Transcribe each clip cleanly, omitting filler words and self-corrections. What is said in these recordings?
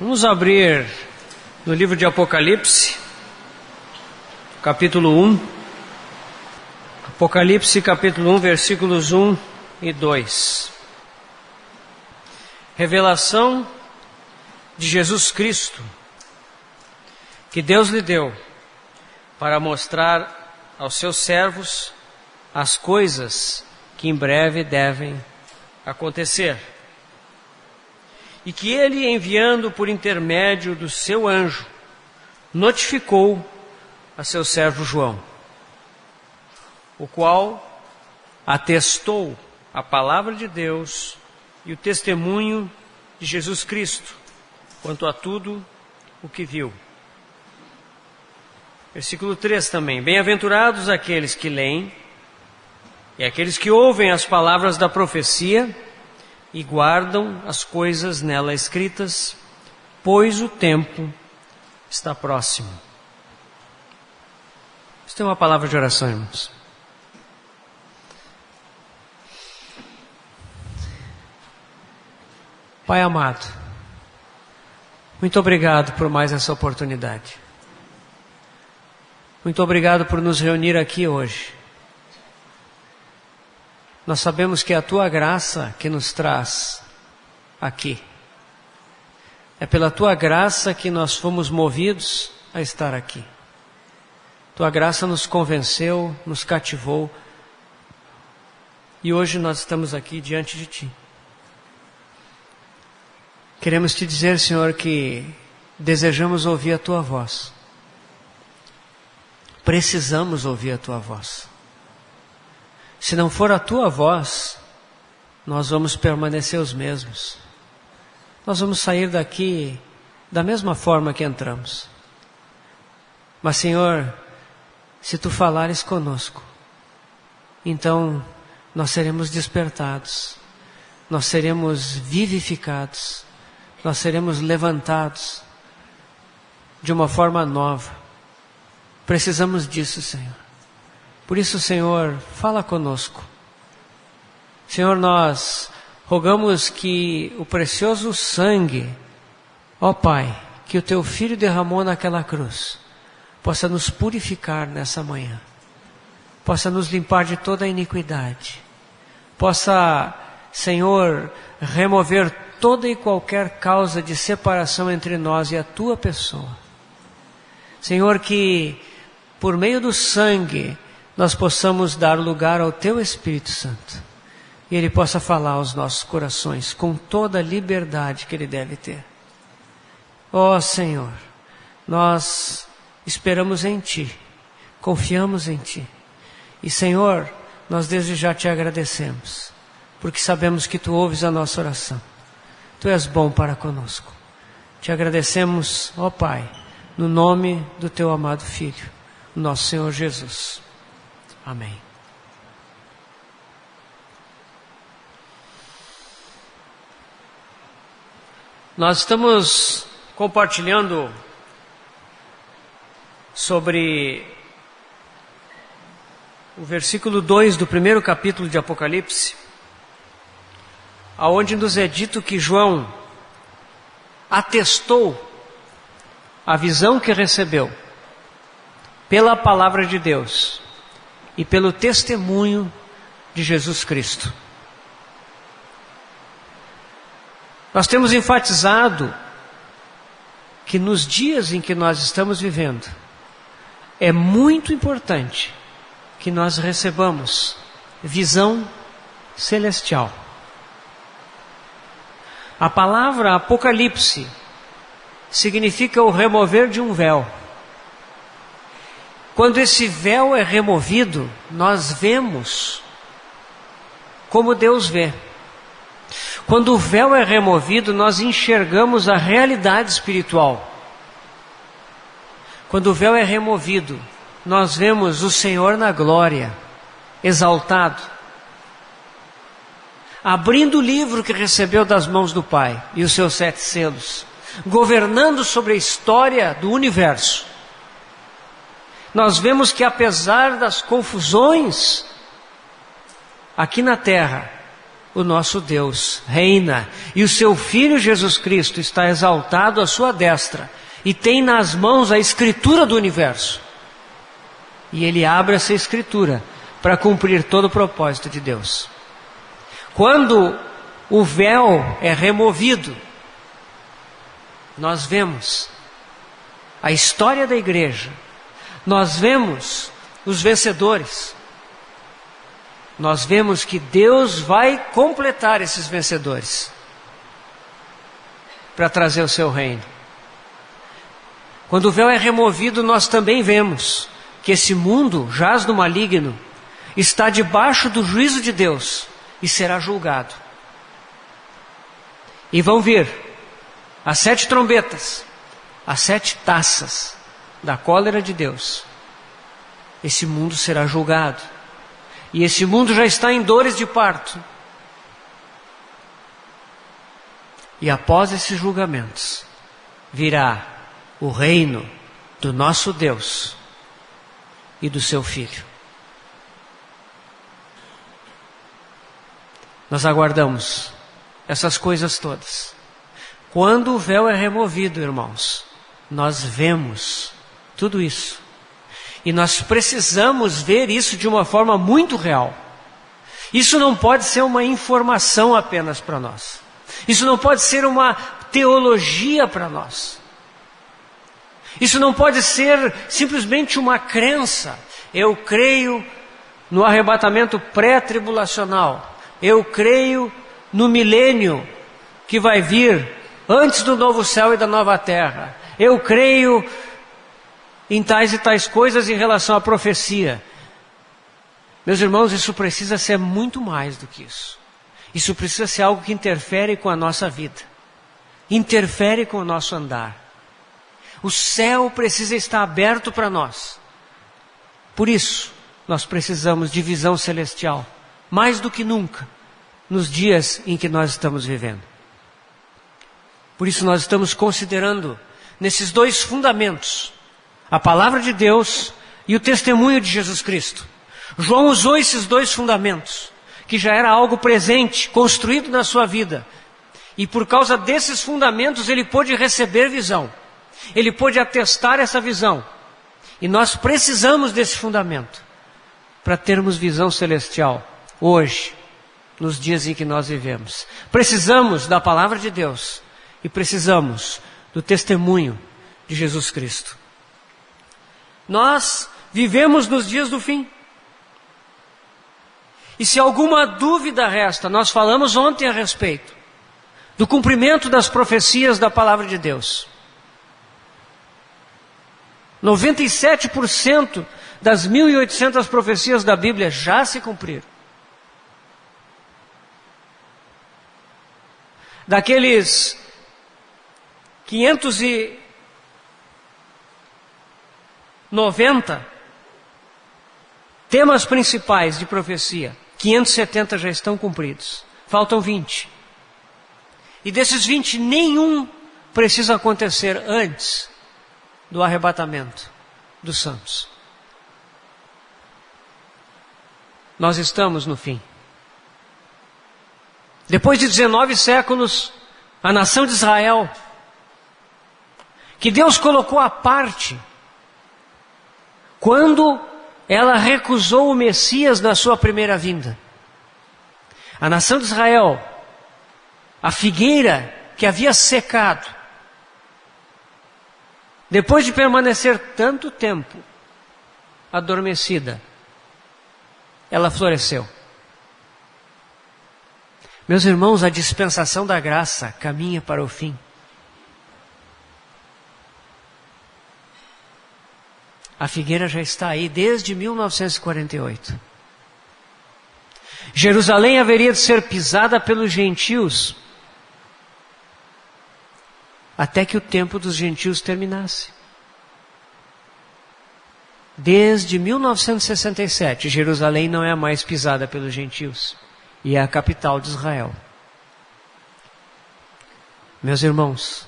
Vamos abrir no livro de Apocalipse, capítulo 1. Apocalipse, capítulo 1, versículos 1 e 2. Revelação de Jesus Cristo, que Deus lhe deu para mostrar aos seus servos as coisas que em breve devem acontecer. E que ele, enviando por intermédio do seu anjo, notificou a seu servo João, o qual atestou a palavra de Deus e o testemunho de Jesus Cristo, quanto a tudo o que viu. Versículo 3 também. Bem-aventurados aqueles que leem e aqueles que ouvem as palavras da profecia e guardam as coisas nela escritas, pois o tempo está próximo. Isso é uma palavra de oração, irmãos. Pai amado, muito obrigado por mais essa oportunidade. Muito obrigado por nos reunir aqui hoje. Nós sabemos que é a Tua graça que nos traz aqui. É pela Tua graça que nós fomos movidos a estar aqui. Tua graça nos convenceu, nos cativou. E hoje nós estamos aqui diante de Ti. Queremos Te dizer, Senhor, que desejamos ouvir a Tua voz. Precisamos ouvir a Tua voz. Se não for a Tua voz, nós vamos permanecer os mesmos. Nós vamos sair daqui da mesma forma que entramos. Mas, Senhor, se Tu falares conosco, então nós seremos despertados, nós seremos vivificados, nós seremos levantados de uma forma nova. Precisamos disso, Senhor. Por isso, Senhor, fala conosco. Senhor, nós rogamos que o precioso sangue, ó Pai, que o Teu Filho derramou naquela cruz, possa nos purificar nessa manhã, possa nos limpar de toda a iniquidade, possa, Senhor, remover toda e qualquer causa de separação entre nós e a Tua pessoa. Senhor, que por meio do sangue nós possamos dar lugar ao Teu Espírito Santo e Ele possa falar aos nossos corações com toda a liberdade que Ele deve ter. Ó Senhor, nós esperamos em Ti, confiamos em Ti. E Senhor, nós desde já Te agradecemos, porque sabemos que Tu ouves a nossa oração. Tu és bom para conosco. Te agradecemos, ó Pai, no nome do Teu amado Filho, nosso Senhor Jesus. Amém. Nós estamos compartilhando sobre o versículo 2 do primeiro capítulo de Apocalipse, aonde nos é dito que João atestou a visão que recebeu pela palavra de Deus e pelo testemunho de Jesus Cristo. Nós temos enfatizado que nos dias em que nós estamos vivendo, é muito importante que nós recebamos visão celestial. A palavra Apocalipse significa o remover de um véu. Quando esse véu é removido, nós vemos como Deus vê. Quando o véu é removido, nós enxergamos a realidade espiritual. Quando o véu é removido, nós vemos o Senhor na glória, exaltado, abrindo o livro que recebeu das mãos do Pai e os seus 7 selos, governando sobre a história do universo. Nós vemos que, apesar das confusões aqui na terra, o nosso Deus reina, e o seu Filho Jesus Cristo está exaltado à sua destra, e tem nas mãos a escritura do universo. E ele abre essa escritura para cumprir todo o propósito de Deus. Quando o véu é removido, nós vemos a história da igreja, nós vemos os vencedores, nós vemos que Deus vai completar esses vencedores para trazer o seu reino. Quando o véu é removido, nós também vemos que esse mundo jaz no maligno, está debaixo do juízo de Deus e será julgado. E vão vir as 7 trombetas, as 7 taças da cólera de Deus. Esse mundo será julgado. E esse mundo já está em dores de parto. E após esses julgamentos, virá o reino do nosso Deus e do seu Filho. Nós aguardamos essas coisas todas. Quando o véu é removido, irmãos, nós vemos tudo isso. E nós precisamos ver isso de uma forma muito real. Isso não pode ser uma informação apenas para nós. Isso não pode ser uma teologia para nós. Isso não pode ser simplesmente uma crença. Eu creio no arrebatamento pré-tribulacional. Eu creio no milênio que vai vir antes do novo céu e da nova terra. Eu creio em tais e tais coisas em relação à profecia. Meus irmãos, isso precisa ser muito mais do que isso. Isso precisa ser algo que interfere com a nossa vida. Interfere com o nosso andar. O céu precisa estar aberto para nós. Por isso, nós precisamos de visão celestial. Mais do que nunca, nos dias em que nós estamos vivendo. Por isso nós estamos considerando nesses 2 fundamentos, a palavra de Deus e o testemunho de Jesus Cristo. João usou esses 2 fundamentos, que já era algo presente, construído na sua vida. E por causa desses fundamentos ele pôde receber visão. Ele pôde atestar essa visão. E nós precisamos desse fundamento para termos visão celestial hoje, nos dias em que nós vivemos. Precisamos da palavra de Deus e precisamos do testemunho de Jesus Cristo. Nós vivemos nos dias do fim. E se alguma dúvida resta, nós falamos ontem a respeito do cumprimento das profecias da palavra de Deus. 97% das 1.800 profecias da Bíblia já se cumpriram. Daqueles 590 temas principais de profecia, 570 já estão cumpridos. Faltam 20. E desses 20, nenhum precisa acontecer antes do arrebatamento dos santos. Nós estamos no fim. Depois de 19 séculos, a nação de Israel, que Deus colocou à parte, quando ela recusou o Messias na sua primeira vinda. A nação de Israel, a figueira que havia secado, depois de permanecer tanto tempo adormecida, ela floresceu. Meus irmãos, a dispensação da graça caminha para o fim. A figueira já está aí desde 1948. Jerusalém haveria de ser pisada pelos gentios até que o tempo dos gentios terminasse. Desde 1967, Jerusalém não é mais pisada pelos gentios. E é a capital de Israel. Meus irmãos,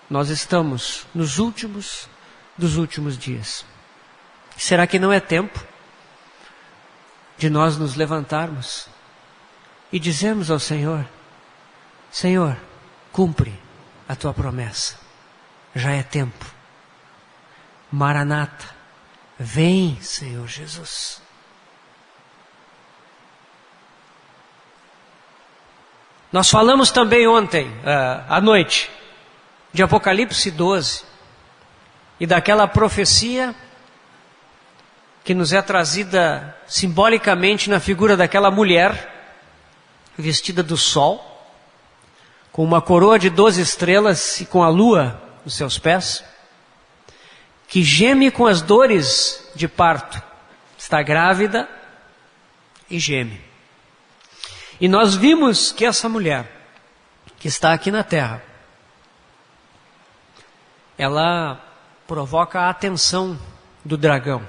nós estamos nos últimos dos últimos dias. Será que não é tempo de nós nos levantarmos e dizemos ao Senhor: Senhor, cumpre a tua promessa. Já é tempo. Maranata, vem, Senhor Jesus. Nós falamos também ontem, à noite, de Apocalipse 12, e daquela profecia que nos é trazida simbolicamente na figura daquela mulher, vestida do sol, com uma coroa de 12 estrelas e com a lua nos seus pés, que geme com as dores de parto, está grávida e geme. E nós vimos que essa mulher, que está aqui na terra, ela provoca a atenção do dragão.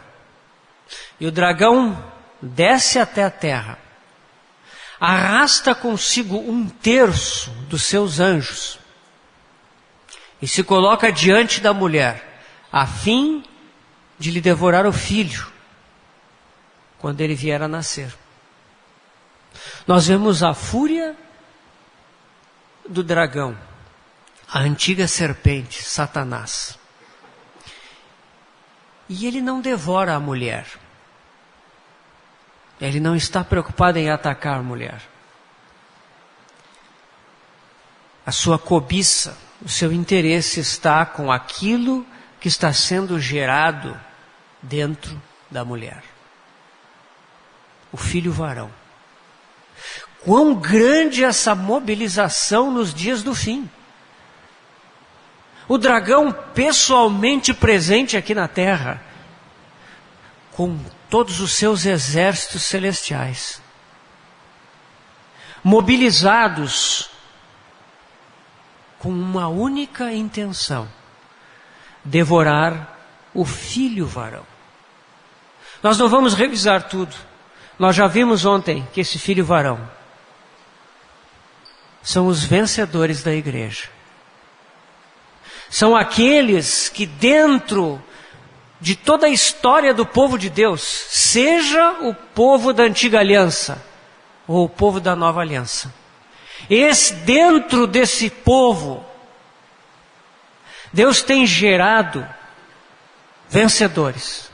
E o dragão desce até a terra, arrasta consigo 1/3 dos seus anjos e se coloca diante da mulher, a fim de lhe devorar o filho, quando ele vier a nascer. Nós vemos a fúria do dragão, a antiga serpente, Satanás. E ele não devora a mulher. Ele não está preocupado em atacar a mulher. A sua cobiça, o seu interesse está com aquilo que está sendo gerado dentro da mulher. O filho varão. Quão grande essa mobilização nos dias do fim. O dragão pessoalmente presente aqui na terra, com todos os seus exércitos celestiais, mobilizados com uma única intenção: devorar o filho varão. Nós não vamos revisar tudo. Nós já vimos ontem que esse filho varão são os vencedores da igreja. São aqueles que dentro de toda a história do povo de Deus, seja o povo da antiga aliança ou o povo da nova aliança, dentro desse povo, Deus tem gerado vencedores.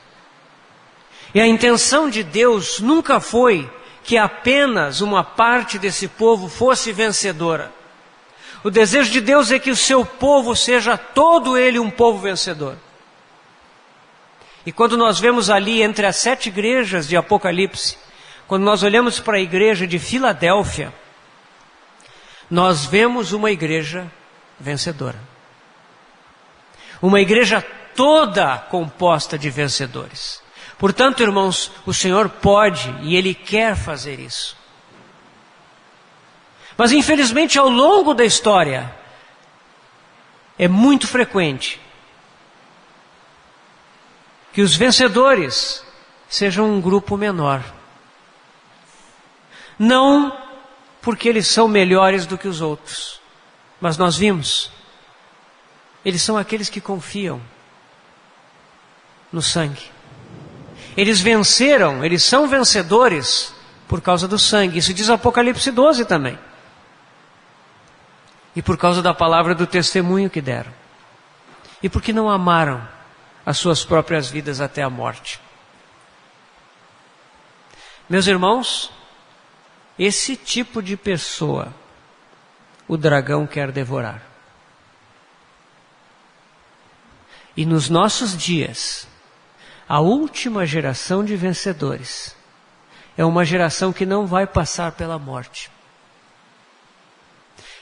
E a intenção de Deus nunca foi que apenas uma parte desse povo fosse vencedora. O desejo de Deus é que o seu povo seja todo ele um povo vencedor. E quando nós vemos ali entre as 7 igrejas de Apocalipse, quando nós olhamos para a igreja de Filadélfia, nós vemos uma igreja vencedora. Uma igreja toda composta de vencedores. Portanto, irmãos, o Senhor pode e Ele quer fazer isso. Mas infelizmente ao longo da história, é muito frequente que os vencedores sejam um grupo menor. Não porque eles são melhores do que os outros, mas nós vimos, eles são aqueles que confiam no sangue. Eles venceram, eles são vencedores por causa do sangue. Isso diz Apocalipse 12 também. E por causa da palavra do testemunho que deram. E porque não amaram as suas próprias vidas até a morte. Meus irmãos, esse tipo de pessoa o dragão quer devorar. E nos nossos dias, a última geração de vencedores é uma geração que não vai passar pela morte.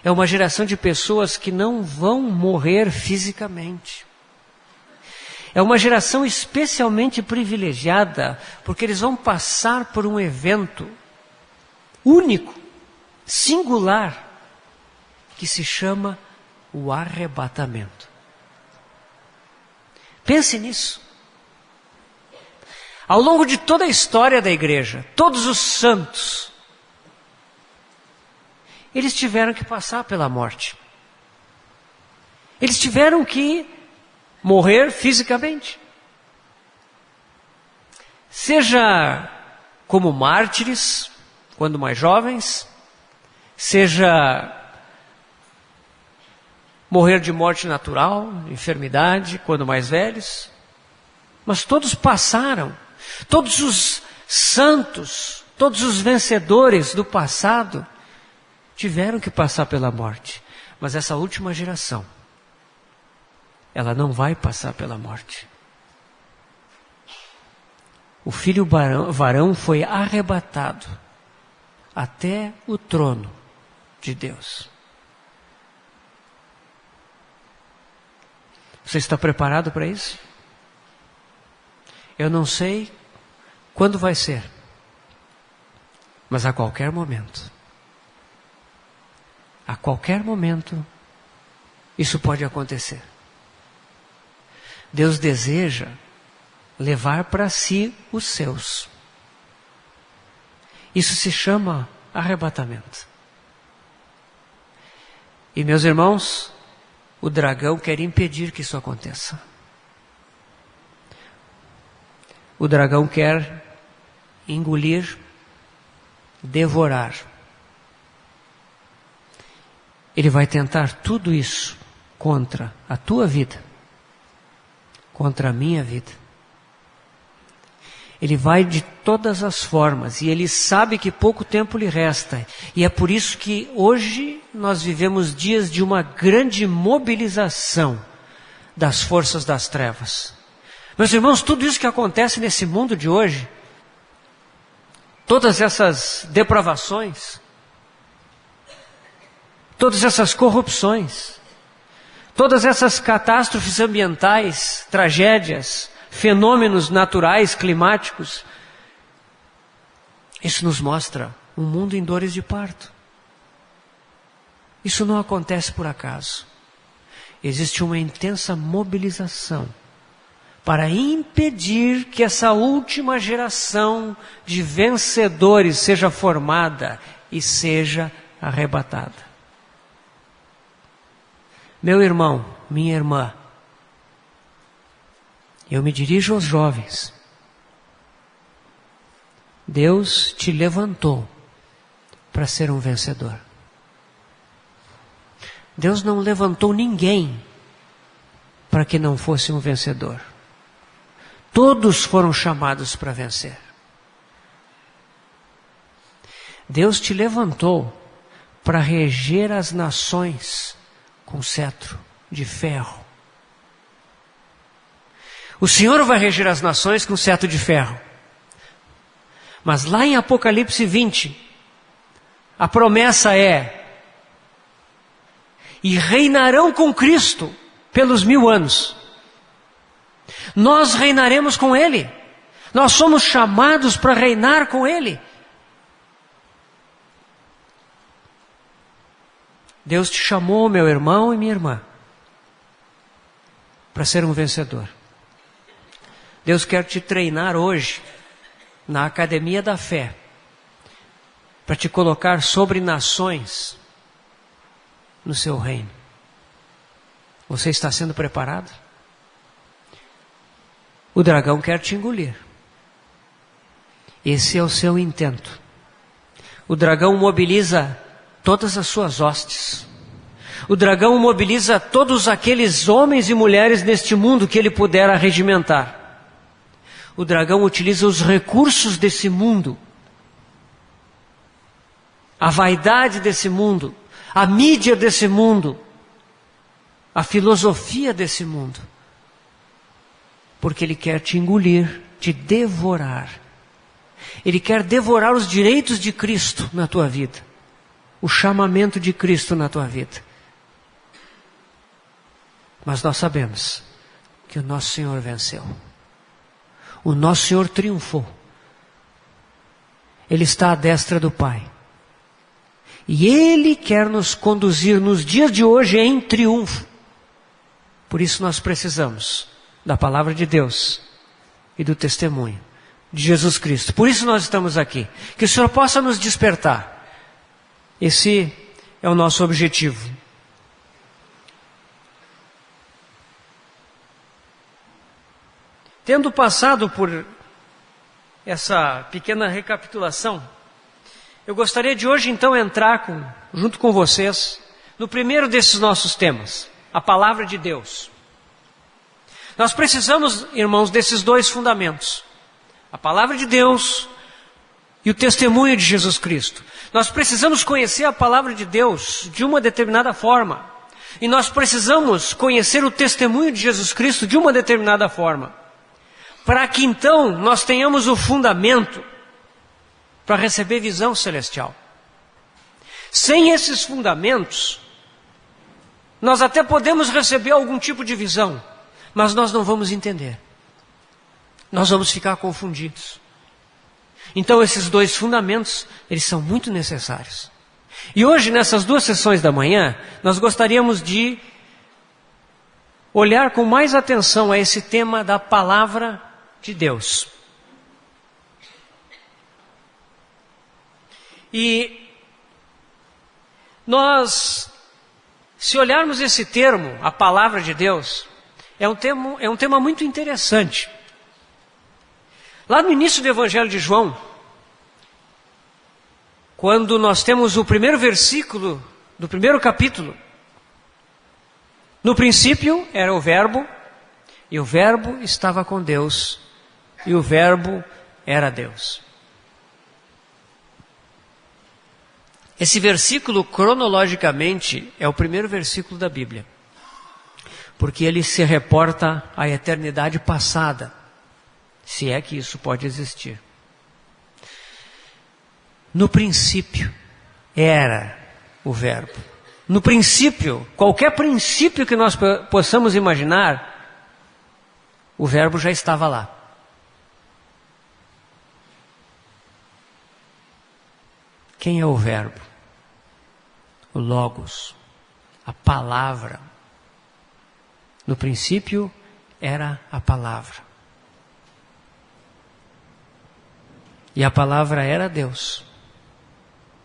É uma geração de pessoas que não vão morrer fisicamente. É uma geração especialmente privilegiada, porque eles vão passar por um evento único, singular, que se chama o arrebatamento. Pense nisso. Ao longo de toda a história da igreja, todos os santos, eles tiveram que passar pela morte. Eles tiveram que morrer fisicamente. Seja como mártires, quando mais jovens, seja morrer de morte natural, enfermidade, quando mais velhos. Mas todos passaram. Todos os santos, todos os vencedores do passado tiveram que passar pela morte. Mas essa última geração, ela não vai passar pela morte. O filho varão foi arrebatado até o trono de Deus. Você está preparado para isso? Eu não sei quando vai ser, mas a qualquer momento. A qualquer momento, isso pode acontecer. Deus deseja levar para si os seus. Isso se chama arrebatamento. E meus irmãos, o dragão quer impedir que isso aconteça. O dragão quer engolir, devorar. Ele vai tentar tudo isso contra a tua vida, contra a minha vida. Ele vai de todas as formas, e ele sabe que pouco tempo lhe resta. E é por isso que hoje nós vivemos dias de uma grande mobilização das forças das trevas. Meus irmãos, tudo isso que acontece nesse mundo de hoje, todas essas depravações, todas essas corrupções, todas essas catástrofes ambientais, tragédias, fenômenos naturais, climáticos, isso nos mostra um mundo em dores de parto. Isso não acontece por acaso. Existe uma intensa mobilização para impedir que essa última geração de vencedores seja formada e seja arrebatada. Meu irmão, minha irmã, eu me dirijo aos jovens. Deus te levantou para ser um vencedor. Deus não levantou ninguém para que não fosse um vencedor. Todos foram chamados para vencer. Deus te levantou para reger as nações com cetro de ferro. O Senhor vai reger as nações com cetro de ferro. Mas lá em Apocalipse 20, a promessa é: e reinarão com Cristo pelos 1000 anos. Nós reinaremos com Ele. Nós somos chamados para reinar com Ele. Deus te chamou, meu irmão e minha irmã, para ser um vencedor. Deus quer te treinar hoje na academia da fé, para te colocar sobre nações no seu reino. Você está sendo preparado? O dragão quer te engolir. Esse é o seu intento. O dragão mobiliza todas as suas hostes. O dragão mobiliza todos aqueles homens e mulheres neste mundo que ele puder arregimentar. O dragão utiliza os recursos desse mundo, a vaidade desse mundo, a mídia desse mundo, a filosofia desse mundo, porque ele quer te engolir, te devorar. Ele quer devorar os direitos de Cristo na tua vida, o chamamento de Cristo na tua vida. Mas nós sabemos que o nosso Senhor venceu. O nosso Senhor triunfou. Ele está à destra do Pai. E Ele quer nos conduzir nos dias de hoje em triunfo. Por isso nós precisamos da palavra de Deus e do testemunho de Jesus Cristo. Por isso nós estamos aqui. Que o Senhor possa nos despertar. Esse é o nosso objetivo. Tendo passado por essa pequena recapitulação, eu gostaria de hoje então entrar junto com vocês no primeiro desses nossos temas, a palavra de Deus. Nós precisamos, irmãos, desses dois fundamentos, a palavra de Deus e o testemunho de Jesus Cristo. Nós precisamos conhecer a palavra de Deus de uma determinada forma, e nós precisamos conhecer o testemunho de Jesus Cristo de uma determinada forma, para que então nós tenhamos o fundamento para receber visão celestial. Sem esses fundamentos, nós até podemos receber algum tipo de visão, mas nós não vamos entender. Nós vamos ficar confundidos. Então esses dois fundamentos, eles são muito necessários. E hoje, nessas duas sessões da manhã, nós gostaríamos de olhar com mais atenção a esse tema da palavra de Deus. E nós, se olharmos esse termo, a palavra de Deus, é um tema muito interessante. Lá no início do Evangelho de João, quando nós temos o primeiro versículo do primeiro capítulo, no princípio era o Verbo, e o Verbo estava com Deus, e o Verbo era Deus. Esse versículo, cronologicamente, é o primeiro versículo da Bíblia, porque ele se reporta à eternidade passada, se é que isso pode existir. No princípio era o Verbo. No princípio, qualquer princípio que nós possamos imaginar, o Verbo já estava lá. Quem é o Verbo? O Logos, a palavra. No princípio era a palavra. E a palavra era Deus.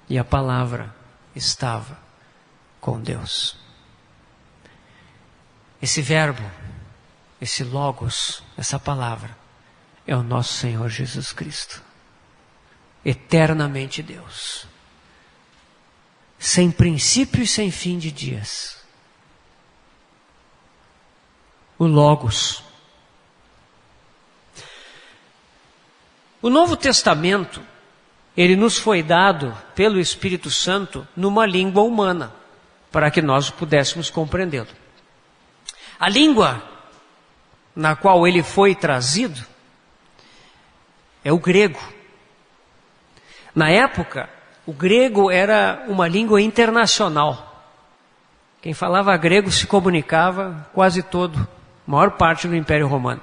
E a palavra estava com Deus. Esse verbo, esse Logos, essa palavra, é o nosso Senhor Jesus Cristo. Eternamente Deus. Sem princípio e sem fim de dias. O Logos. O Novo Testamento, ele nos foi dado pelo Espírito Santo numa língua humana, para que nós pudéssemos compreendê-lo. A língua na qual ele foi trazido é o grego. Na época, o grego era uma língua internacional. Quem falava grego se comunicava quase todo, a maior parte do Império Romano.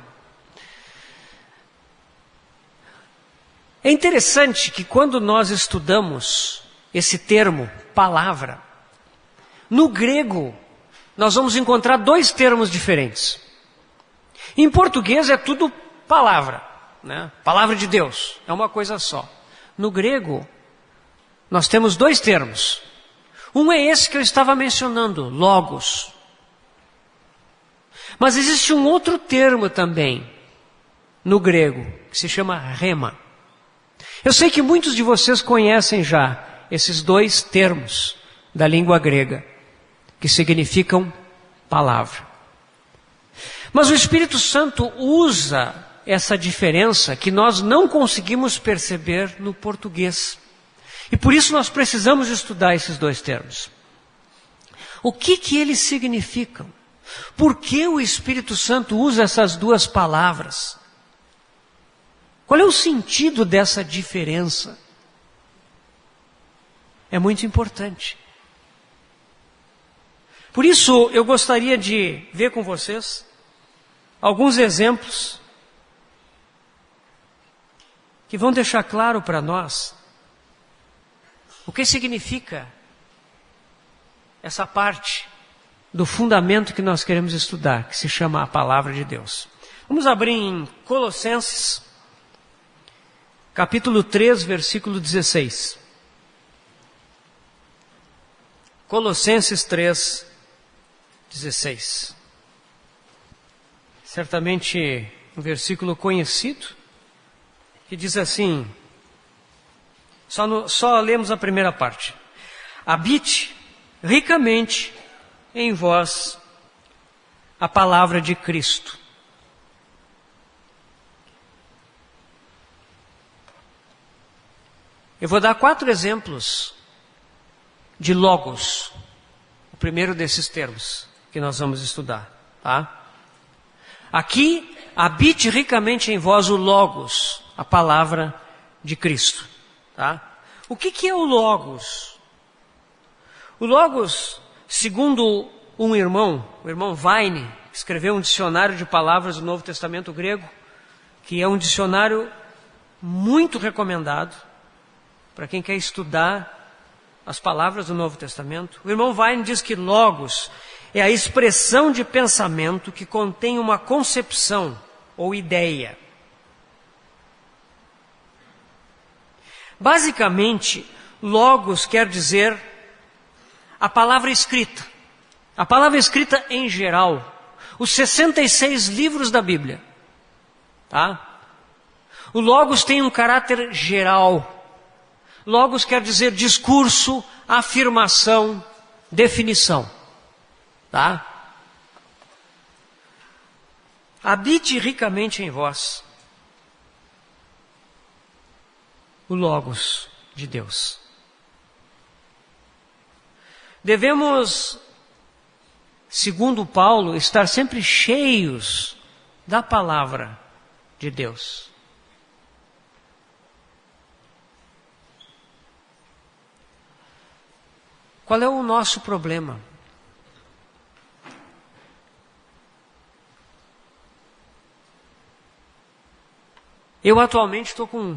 É interessante que quando nós estudamos esse termo, palavra, no grego nós vamos encontrar dois termos diferentes. Em português é tudo palavra, né? Palavra de Deus, é uma coisa só. No grego nós temos dois termos. Um é esse que eu estava mencionando, logos. Mas existe um outro termo também no grego, que se chama rema. Eu sei que muitos de vocês conhecem já esses dois termos da língua grega, que significam palavra. Mas o Espírito Santo usa essa diferença que nós não conseguimos perceber no português. E por isso nós precisamos estudar esses dois termos. O que eles significam? Por que o Espírito Santo usa essas duas palavras? Qual é o sentido dessa diferença? É muito importante. Por isso, eu gostaria de ver com vocês alguns exemplos que vão deixar claro para nós o que significa essa parte do fundamento que nós queremos estudar, que se chama a Palavra de Deus. Vamos abrir em Colossenses, capítulo 3, versículo 16. Colossenses 3, 16. Certamente um versículo conhecido, que diz assim: Só lemos a primeira parte. Habite ricamente em vós a palavra de Cristo. Eu vou dar 4 exemplos de logos. O primeiro desses termos que nós vamos estudar, tá? Aqui, habite ricamente em vós o logos, a palavra de Cristo, tá? O que é o logos? O logos, segundo um irmão, o irmão Weine, escreveu um dicionário de palavras do Novo Testamento grego, que é um dicionário muito recomendado para quem quer estudar as palavras do Novo Testamento. O irmão Weine diz que logos é a expressão de pensamento que contém uma concepção ou ideia. Basicamente, logos quer dizer a palavra escrita. A palavra escrita em geral. Os 66 livros da Bíblia. Tá? O logos tem um caráter geral. Logos quer dizer discurso, afirmação, definição. Tá? Habite ricamente em vós o logos de Deus. Devemos, segundo Paulo, estar sempre cheios da palavra de Deus. Qual é o nosso problema? Eu atualmente estou com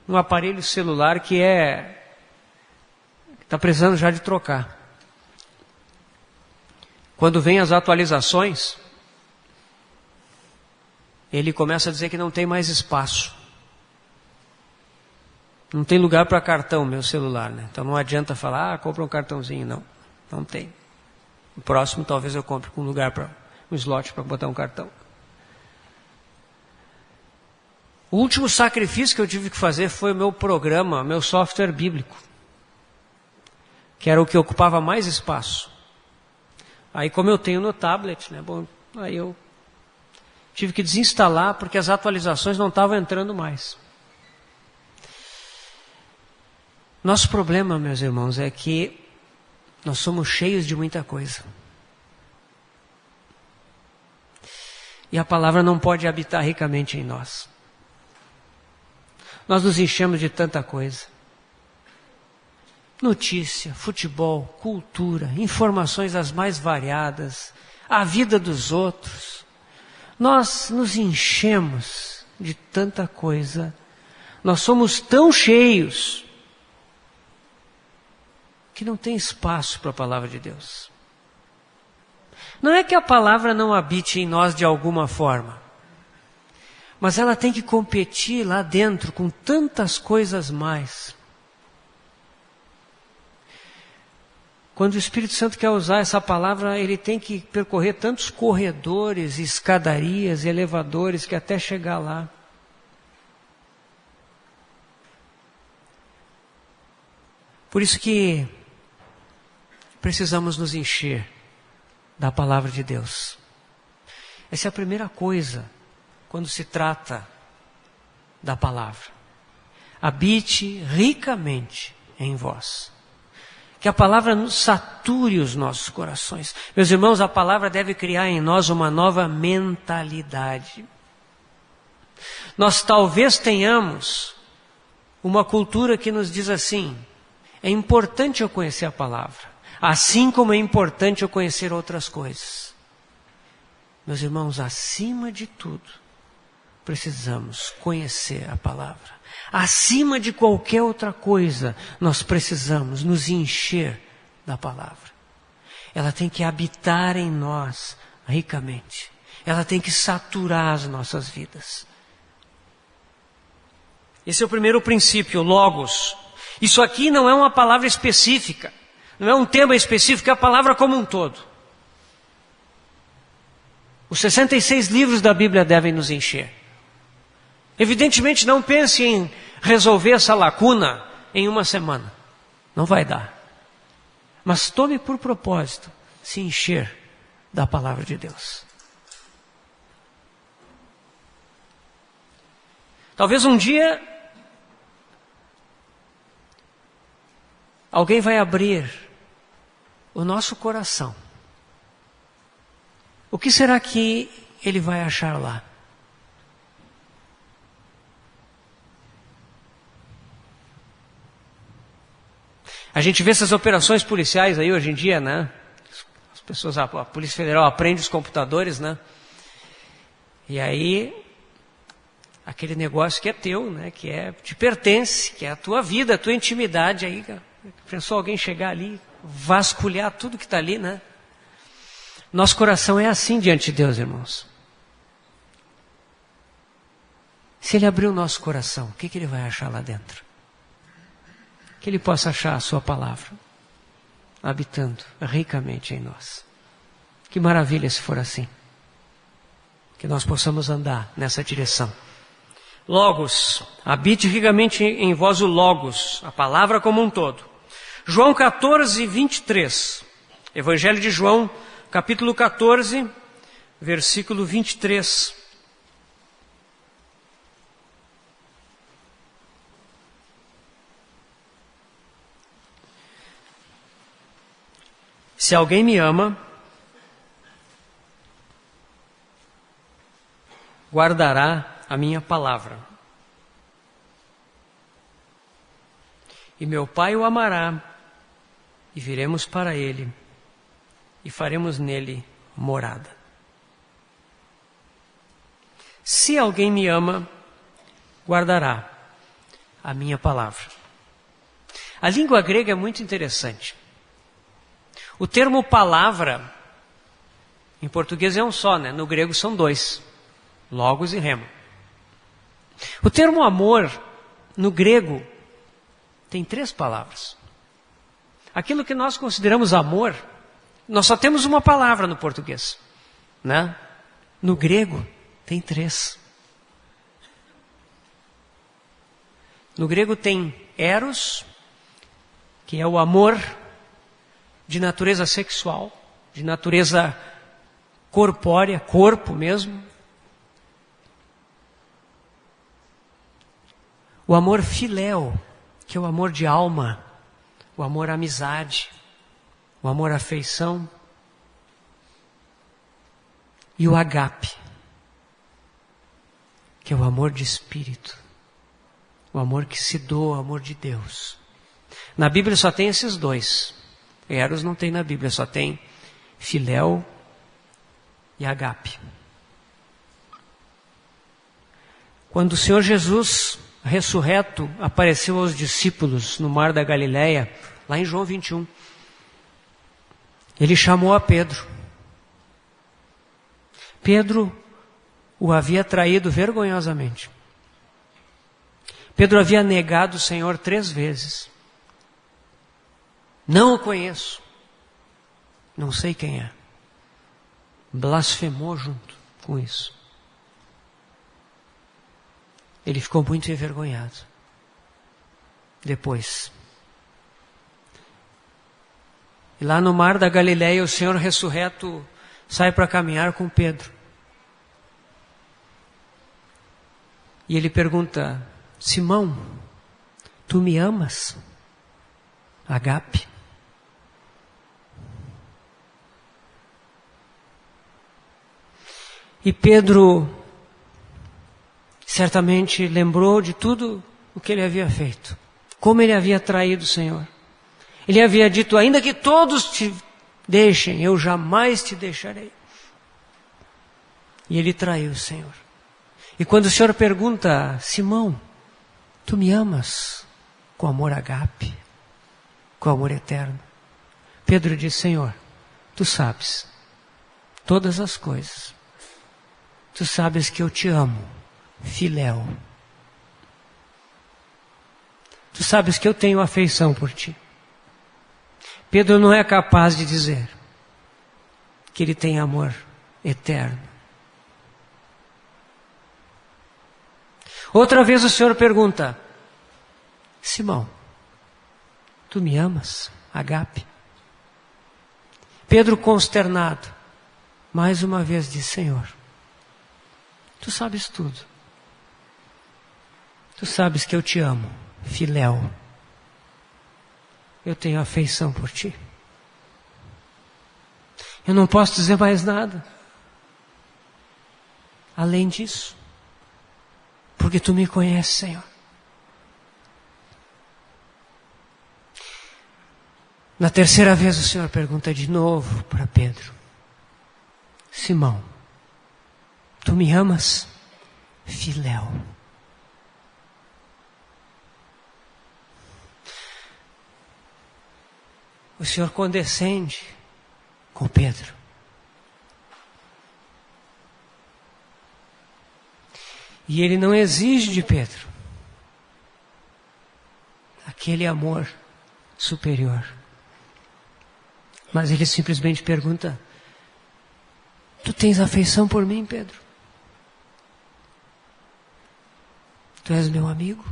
um aparelho celular que está precisando já de trocar. Quando vem as atualizações, ele começa a dizer que não tem mais espaço. Não tem lugar para cartão, meu celular, né? Então não adianta falar, compra um cartãozinho. Não tem. O próximo talvez eu compre com um lugar para um slot para botar um cartão. O último sacrifício que eu tive que fazer foi o meu programa, meu software bíblico, que era o que ocupava mais espaço. Aí, como eu tenho no tablet, né, aí eu tive que desinstalar porque as atualizações não estavam entrando mais. Nosso problema, meus irmãos, é que nós somos cheios de muita coisa. E a palavra não pode habitar ricamente em nós. Nós nos enchemos de tanta coisa. Notícia, futebol, cultura, informações as mais variadas, a vida dos outros. Nós nos enchemos de tanta coisa. Nós somos tão cheios que não tem espaço para a palavra de Deus. Não é que a palavra não habite em nós de alguma forma, mas ela tem que competir lá dentro com tantas coisas mais. Quando o Espírito Santo quer usar essa palavra, ele tem que percorrer tantos corredores, escadarias, elevadores, que até chegar lá. Por isso que precisamos nos encher da palavra de Deus. Essa é a primeira coisa quando se trata da palavra. Habite ricamente em vós. Que a palavra nos sature os nossos corações. Meus irmãos, a palavra deve criar em nós uma nova mentalidade. Nós talvez tenhamos uma cultura que nos diz assim: é importante eu conhecer a palavra, assim como é importante eu conhecer outras coisas. Meus irmãos, acima de tudo, precisamos conhecer a palavra. Acima de qualquer outra coisa, nós precisamos nos encher da palavra. Ela tem que habitar em nós ricamente. Ela tem que saturar as nossas vidas. Esse é o primeiro princípio, logos. Isso aqui não é uma palavra específica, não é um tema específico, é a palavra como um todo. Os 66 livros da Bíblia devem nos encher. Evidentemente, não pense em resolver essa lacuna em uma semana. Não vai dar. Mas tome por propósito se encher da palavra de Deus. Talvez um dia alguém vai abrir o nosso coração. O que será que ele vai achar lá? A gente vê essas operações policiais aí hoje em dia, né? As pessoas, a Polícia Federal aprende os computadores, né? E aí, aquele negócio que é teu, né? Que te pertence, que é a tua vida, a tua intimidade. Aí, pensou alguém chegar ali, vasculhar tudo que está ali, né? Nosso coração é assim diante de Deus, irmãos. Se Ele abrir o nosso coração, o que Ele vai achar lá dentro? Que Ele possa achar a sua palavra habitando ricamente em nós. Que maravilha se for assim. Que nós possamos andar nessa direção. Logos, habite ricamente em vós o Logos, a palavra como um todo. João 14, 23. Evangelho de João, capítulo 14, versículo 23. Se alguém me ama, guardará a minha palavra. E meu Pai o amará, e viremos para ele, e faremos nele morada. Se alguém me ama, guardará a minha palavra. A língua grega é muito interessante. O termo palavra, em português é um só, né? No grego são dois, logos e rema. O termo amor, no grego, tem 3 palavras. Aquilo que nós consideramos amor, nós só temos uma palavra no português, né? No grego, tem 3. No grego tem eros, que é o amor de natureza sexual, de natureza corpórea, corpo mesmo. O amor filéu, que é o amor de alma, o amor à amizade, o amor à afeição. E o agape, que é o amor de espírito, o amor que se doa, o amor de Deus. Na Bíblia só tem esses 2. Eros não tem na Bíblia, só tem filéu e agape. Quando o Senhor Jesus, ressurreto, apareceu aos discípulos no mar da Galileia, lá em João 21, Ele chamou a Pedro. Pedro o havia traído vergonhosamente. Pedro havia negado o Senhor 3 vezes. Não o conheço. Não sei quem é. Blasfemou junto com isso. Ele ficou muito envergonhado. Depois. E lá no mar da Galileia, o Senhor ressurreto sai para caminhar com Pedro. E ele pergunta: Simão, tu me amas? Agape. E Pedro certamente lembrou de tudo o que ele havia feito. Como ele havia traído o Senhor. Ele havia dito: ainda que todos te deixem, eu jamais te deixarei. E ele traiu o Senhor. E quando o Senhor pergunta: Simão, tu me amas com amor agape, com amor eterno? Pedro diz: Senhor, tu sabes todas as coisas. Tu sabes que eu te amo, filéu. Tu sabes que eu tenho afeição por ti. Pedro não é capaz de dizer que ele tem amor eterno. Outra vez o Senhor pergunta: Simão, Tu me amas, agape. Pedro, consternado, mais uma vez disse: Senhor, Tu sabes tudo. Tu sabes que eu te amo, filéu. Eu tenho afeição por Ti. Eu não posso dizer mais nada além disso, porque Tu me conheces, Senhor. Na terceira vez o Senhor pergunta de novo para Pedro: Simão, Tu me amas? Filéu. O Senhor condescende com Pedro. E Ele não exige de Pedro aquele amor superior. Mas Ele simplesmente pergunta: Tu tens afeição por mim, Pedro? Tu és meu amigo?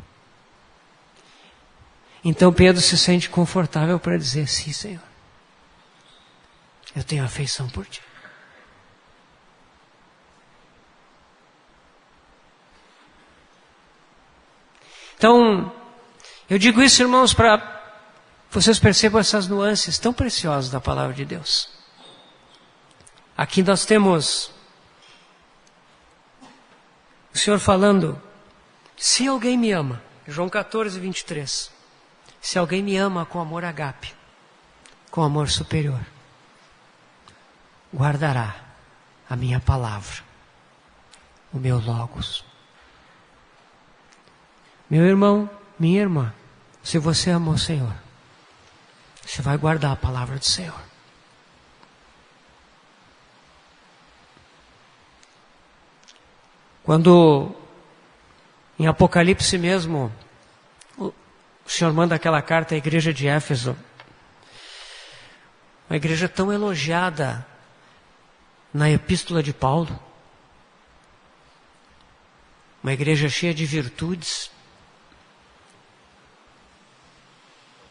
Então Pedro se sente confortável para dizer: Sim, Senhor, eu tenho afeição por Ti. Então, eu digo isso, irmãos, para vocês percebam essas nuances tão preciosas da palavra de Deus. Aqui nós temos o Senhor falando: se alguém me ama, João 14, 23, se alguém me ama com amor agape, com amor superior, guardará a minha palavra, o meu logos. Meu irmão, minha irmã, se você ama o Senhor, você vai guardar a palavra do Senhor. Quando em Apocalipse mesmo, o Senhor manda aquela carta à igreja de Éfeso, uma igreja tão elogiada na epístola de Paulo, uma igreja cheia de virtudes.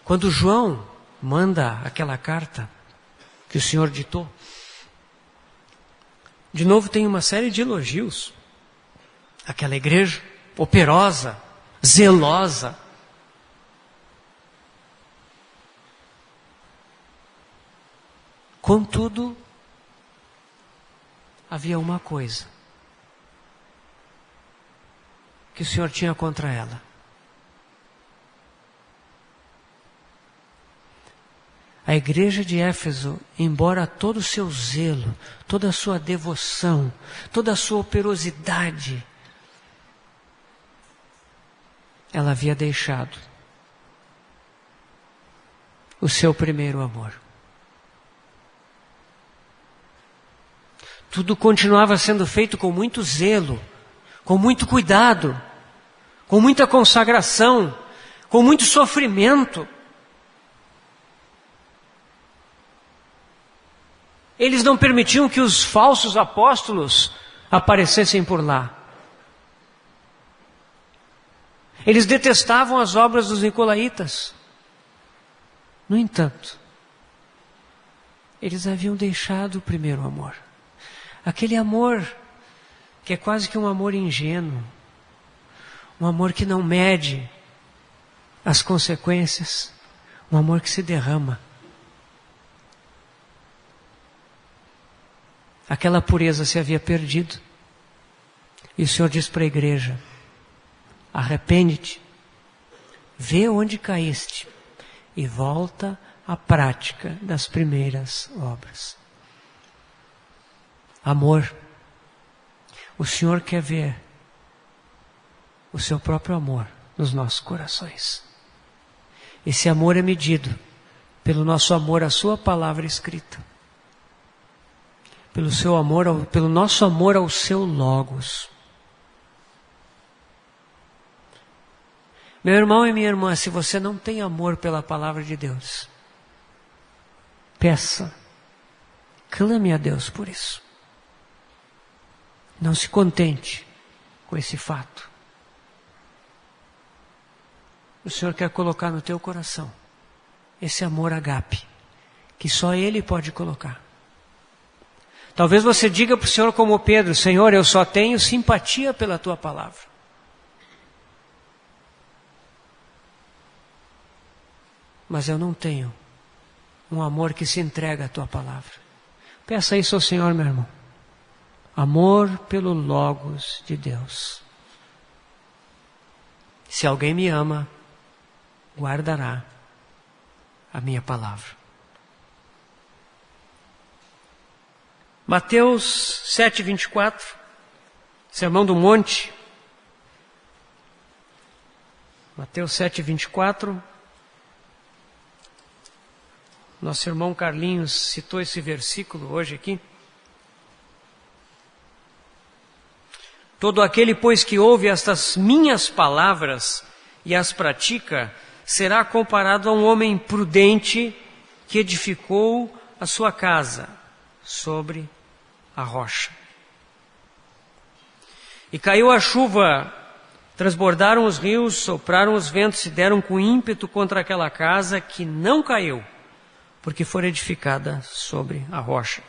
Quando João manda aquela carta que o Senhor ditou, de novo tem uma série de elogios. Aquela igreja operosa, zelosa. Contudo, havia uma coisa que o Senhor tinha contra ela. A igreja de Éfeso, embora todo o seu zelo, toda a sua devoção, toda a sua operosidade, ela havia deixado o seu primeiro amor. Tudo continuava sendo feito com muito zelo, com muito cuidado, com muita consagração, com muito sofrimento. Eles não permitiam que os falsos apóstolos aparecessem por lá. Eles detestavam as obras dos nicolaítas. No entanto, eles haviam deixado o primeiro amor. Aquele amor que é quase que um amor ingênuo. Um amor que não mede as consequências. Um amor que se derrama. Aquela pureza se havia perdido. E o Senhor diz para a igreja: arrepende-te, vê onde caíste e volta à prática das primeiras obras. Amor. O Senhor quer ver o seu próprio amor nos nossos corações. Esse amor é medido pelo nosso amor à sua palavra escrita. Pelo nosso amor ao seu logos. Meu irmão e minha irmã, se você não tem amor pela palavra de Deus, peça, clame a Deus por isso. Não se contente com esse fato. O Senhor quer colocar no teu coração esse amor agape, que só Ele pode colocar. Talvez você diga para o Senhor como Pedro: Senhor, eu só tenho simpatia pela Tua palavra. Mas eu não tenho um amor que se entrega à Tua palavra. Peça isso ao Senhor, meu irmão. Amor pelo Logos de Deus. Se alguém me ama, guardará a minha palavra. Mateus 7:24, Sermão do Monte. Mateus 7:24. Nosso irmão Carlinhos citou esse versículo hoje aqui. Todo aquele, pois, que ouve estas minhas palavras e as pratica, será comparado a um homem prudente que edificou a sua casa sobre a rocha. E caiu a chuva, transbordaram os rios, sopraram os ventos e deram com ímpeto contra aquela casa, que não caiu, porque foi edificada sobre a rocha.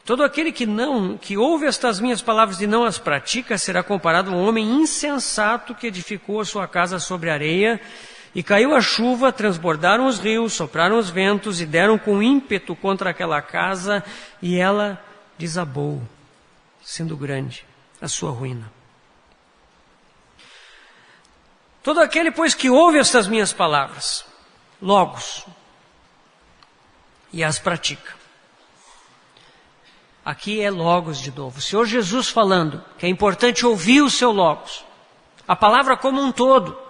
Todo aquele que ouve estas minhas palavras e não as pratica, será comparado a um homem insensato que edificou a sua casa sobre areia, e caiu a chuva, transbordaram os rios, sopraram os ventos e deram com ímpeto contra aquela casa, e ela desabou, sendo grande a sua ruína. Todo aquele, pois, que ouve estas minhas palavras, Logos, e as pratica. Aqui é Logos de novo. O Senhor Jesus falando que é importante ouvir o seu Logos. A palavra como um todo.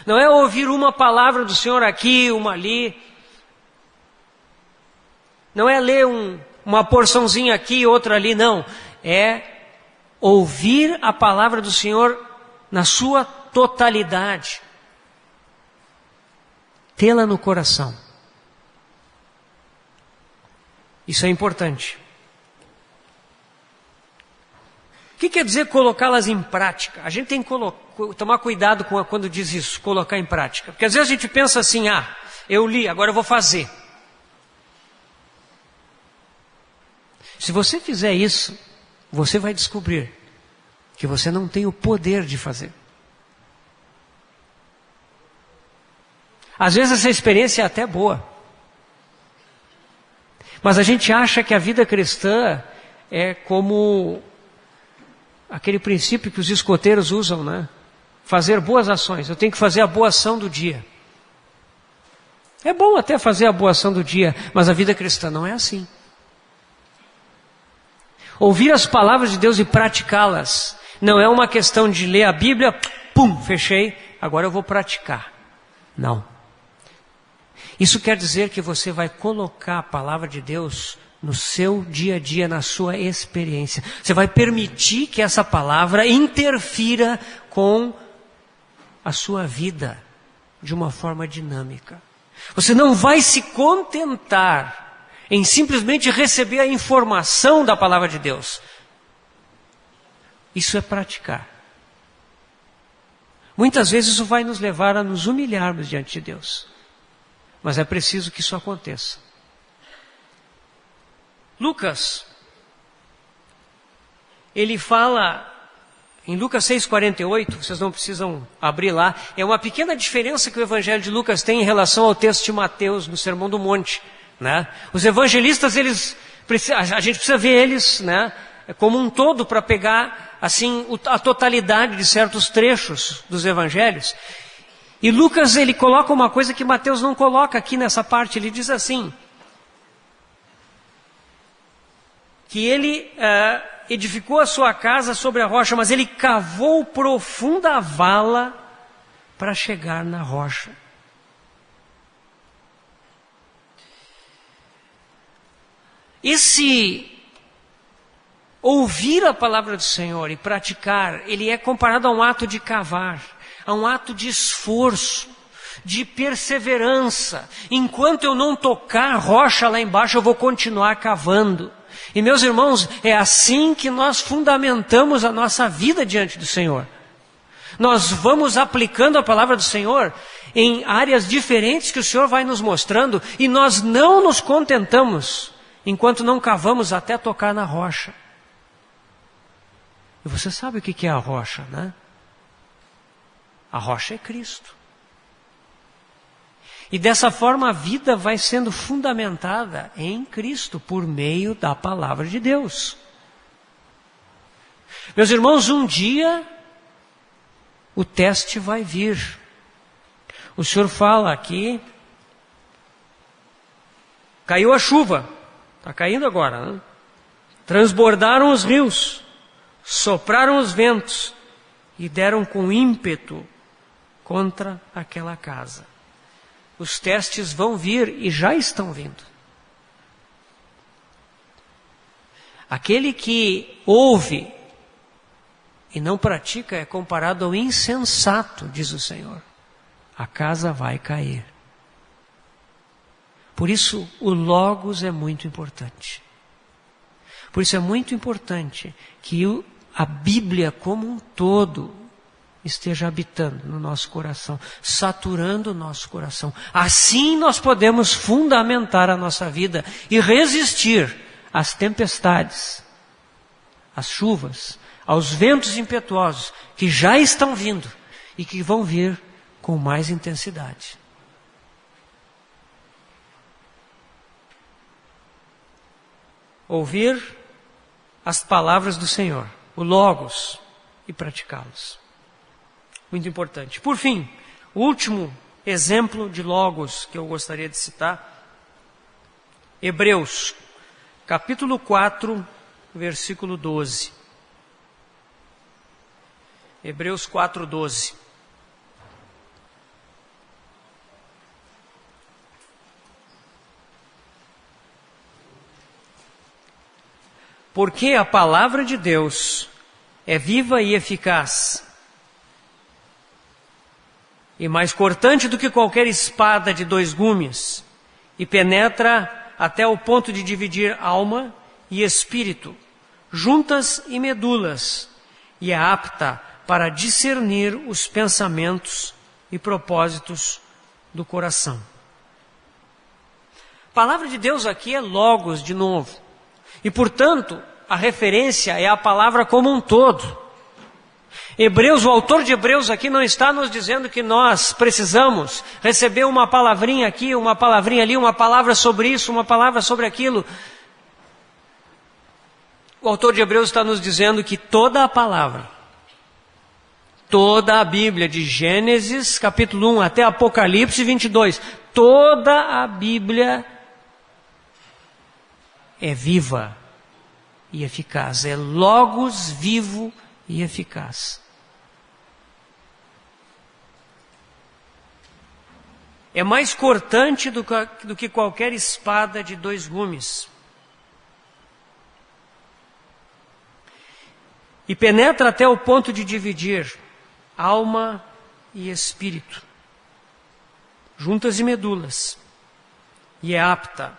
Não é ouvir uma palavra do Senhor aqui, uma ali. Não é ler uma porçãozinha aqui e outra ali, não. É ouvir a palavra do Senhor na sua totalidade. Tê-la no coração. Isso é importante. O que quer dizer colocá-las em prática? A gente tem que tomar cuidado quando diz isso, colocar em prática. Porque às vezes a gente pensa assim: eu li, agora eu vou fazer. Se você fizer isso, você vai descobrir que você não tem o poder de fazer. Às vezes essa experiência é até boa. Mas a gente acha que a vida cristã é como aquele princípio que os escoteiros usam, né? Fazer boas ações. Eu tenho que fazer a boa ação do dia. É bom até fazer a boa ação do dia, mas a vida cristã não é assim. Ouvir as palavras de Deus e praticá-las não é uma questão de ler a Bíblia, fechei, agora eu vou praticar. Não. Isso quer dizer que você vai colocar a palavra de Deus no seu dia a dia, na sua experiência. Você vai permitir que essa palavra interfira com a sua vida de uma forma dinâmica. Você não vai se contentar em simplesmente receber a informação da palavra de Deus. Isso é praticar. Muitas vezes isso vai nos levar a nos humilharmos diante de Deus. Mas é preciso que isso aconteça. Lucas, ele fala em Lucas 6,48, vocês não precisam abrir lá, é uma pequena diferença que o Evangelho de Lucas tem em relação ao texto de Mateus no Sermão do Monte, né? Os evangelistas, a gente precisa ver eles, né, como um todo para pegar assim a totalidade de certos trechos dos evangelhos. E Lucas, ele coloca uma coisa que Mateus não coloca aqui nessa parte. Ele diz assim, que ele edificou a sua casa sobre a rocha, mas ele cavou profunda vala para chegar na rocha. Esse ouvir a palavra do Senhor e praticar, ele é comparado a um ato de cavar, a um ato de esforço, de perseverança. Enquanto eu não tocar a rocha lá embaixo, eu vou continuar cavando. E meus irmãos, é assim que nós fundamentamos a nossa vida diante do Senhor. Nós vamos aplicando a palavra do Senhor em áreas diferentes que o Senhor vai nos mostrando, e nós não nos contentamos enquanto não cavamos até tocar na rocha. E você sabe o que é a rocha, né? A rocha é Cristo. E dessa forma a vida vai sendo fundamentada em Cristo por meio da palavra de Deus. Meus irmãos, um dia o teste vai vir. O Senhor fala aqui, caiu a chuva, está caindo agora, né? Transbordaram os rios, sopraram os ventos e deram com ímpeto contra aquela casa. Os testes vão vir e já estão vindo. Aquele que ouve e não pratica é comparado ao insensato, diz o Senhor. A casa vai cair. Por isso, o Logos é muito importante. Por isso é muito importante que a Bíblia como um todo esteja habitando no nosso coração, saturando o nosso coração. Assim nós podemos fundamentar a nossa vida e resistir às tempestades, às chuvas, aos ventos impetuosos que já estão vindo e que vão vir com mais intensidade. Ouvir as palavras do Senhor, o Logos, e praticá-los. Muito importante. Por fim, o último exemplo de Logos que eu gostaria de citar, Hebreus, capítulo 4, versículo 12. Hebreus 4, 12. Porque a palavra de Deus é viva e eficaz, e mais cortante do que qualquer espada de 2 gumes, e penetra até o ponto de dividir alma e espírito, juntas e medulas, e é apta para discernir os pensamentos e propósitos do coração. A palavra de Deus aqui é Logos de novo, e portanto a referência é a palavra como um todo. Hebreus, o autor de Hebreus aqui não está nos dizendo que nós precisamos receber uma palavrinha aqui, uma palavrinha ali, uma palavra sobre isso, uma palavra sobre aquilo. O autor de Hebreus está nos dizendo que toda a palavra, toda a Bíblia, de Gênesis capítulo 1 até Apocalipse 22, toda a Bíblia é viva e eficaz, é Logos vivo e eficaz. É mais cortante do que qualquer espada de 2 gumes. E penetra até o ponto de dividir alma e espírito, juntas e medulas, e é apta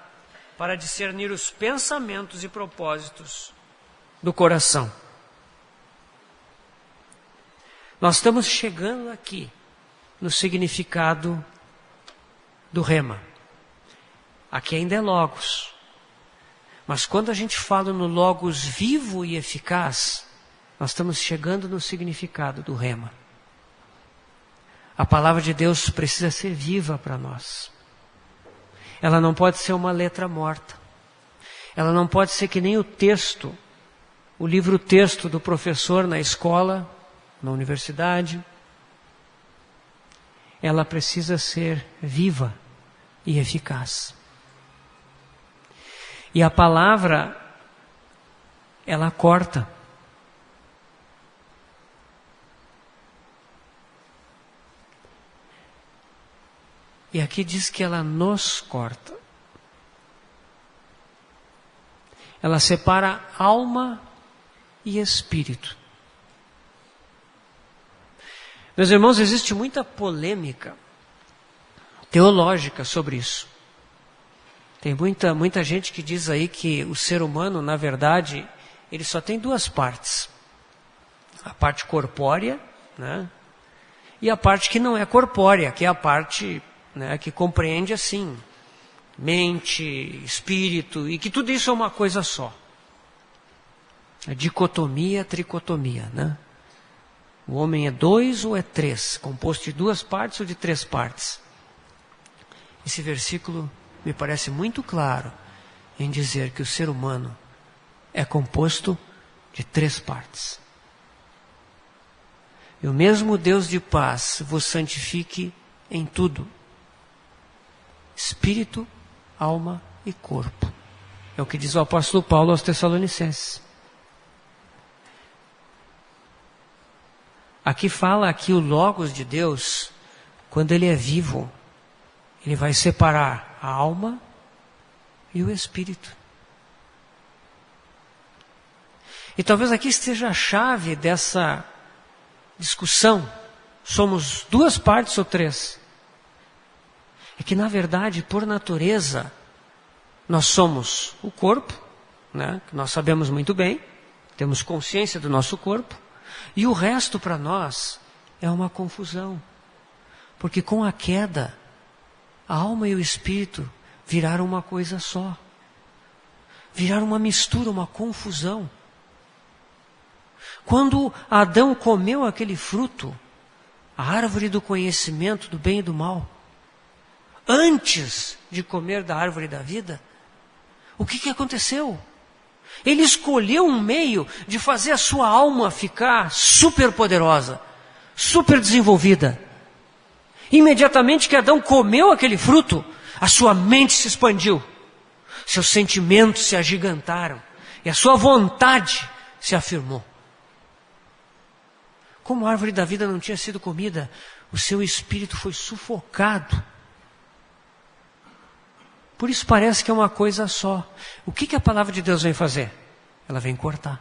para discernir os pensamentos e propósitos do coração. Nós estamos chegando aqui no significado do rema. Aqui ainda é Logos. Mas quando a gente fala no Logos vivo e eficaz, nós estamos chegando no significado do rema. A palavra de Deus precisa ser viva para nós. Ela não pode ser uma letra morta. Ela não pode ser que nem o texto, o livro-texto do professor na escola, na universidade. Ela precisa ser viva e eficaz. E a palavra, ela corta. E aqui diz que ela nos corta. Ela separa alma e espírito. Meus irmãos, existe muita polêmica teológica sobre isso. Tem muita gente que diz aí que o ser humano, na verdade, ele só tem 2 partes. A parte corpórea, né? e a parte que não é corpórea, que é a parte, né, que compreende assim, mente, espírito, e que tudo isso é uma coisa só. A dicotomia, a tricotomia, né? O homem é 2 ou é 3, composto de 2 partes ou de 3 partes. Esse versículo me parece muito claro em dizer que o ser humano é composto de 3 partes. E o mesmo Deus de paz vos santifique em tudo: espírito, alma e corpo. É o que diz o apóstolo Paulo aos Tessalonicenses. Aqui fala que o Logos de Deus, quando ele é vivo, ele vai separar a alma e o espírito. E talvez aqui esteja a chave dessa discussão. Somos 2 partes ou 3? É que, na verdade, por natureza, nós somos o corpo, né, que nós sabemos muito bem, temos consciência do nosso corpo, e o resto para nós é uma confusão. Porque com a queda, a alma e o espírito viraram uma coisa só. Viraram uma mistura, uma confusão. Quando Adão comeu aquele fruto, a árvore do conhecimento do bem e do mal, antes de comer da árvore da vida, o que aconteceu? Ele escolheu um meio de fazer a sua alma ficar super poderosa, super desenvolvida. Imediatamente que Adão comeu aquele fruto, a sua mente se expandiu, seus sentimentos se agigantaram e a sua vontade se afirmou. Como a árvore da vida não tinha sido comida, o seu espírito foi sufocado. Por isso parece que é uma coisa só. O que a palavra de Deus vem fazer? Ela vem cortar.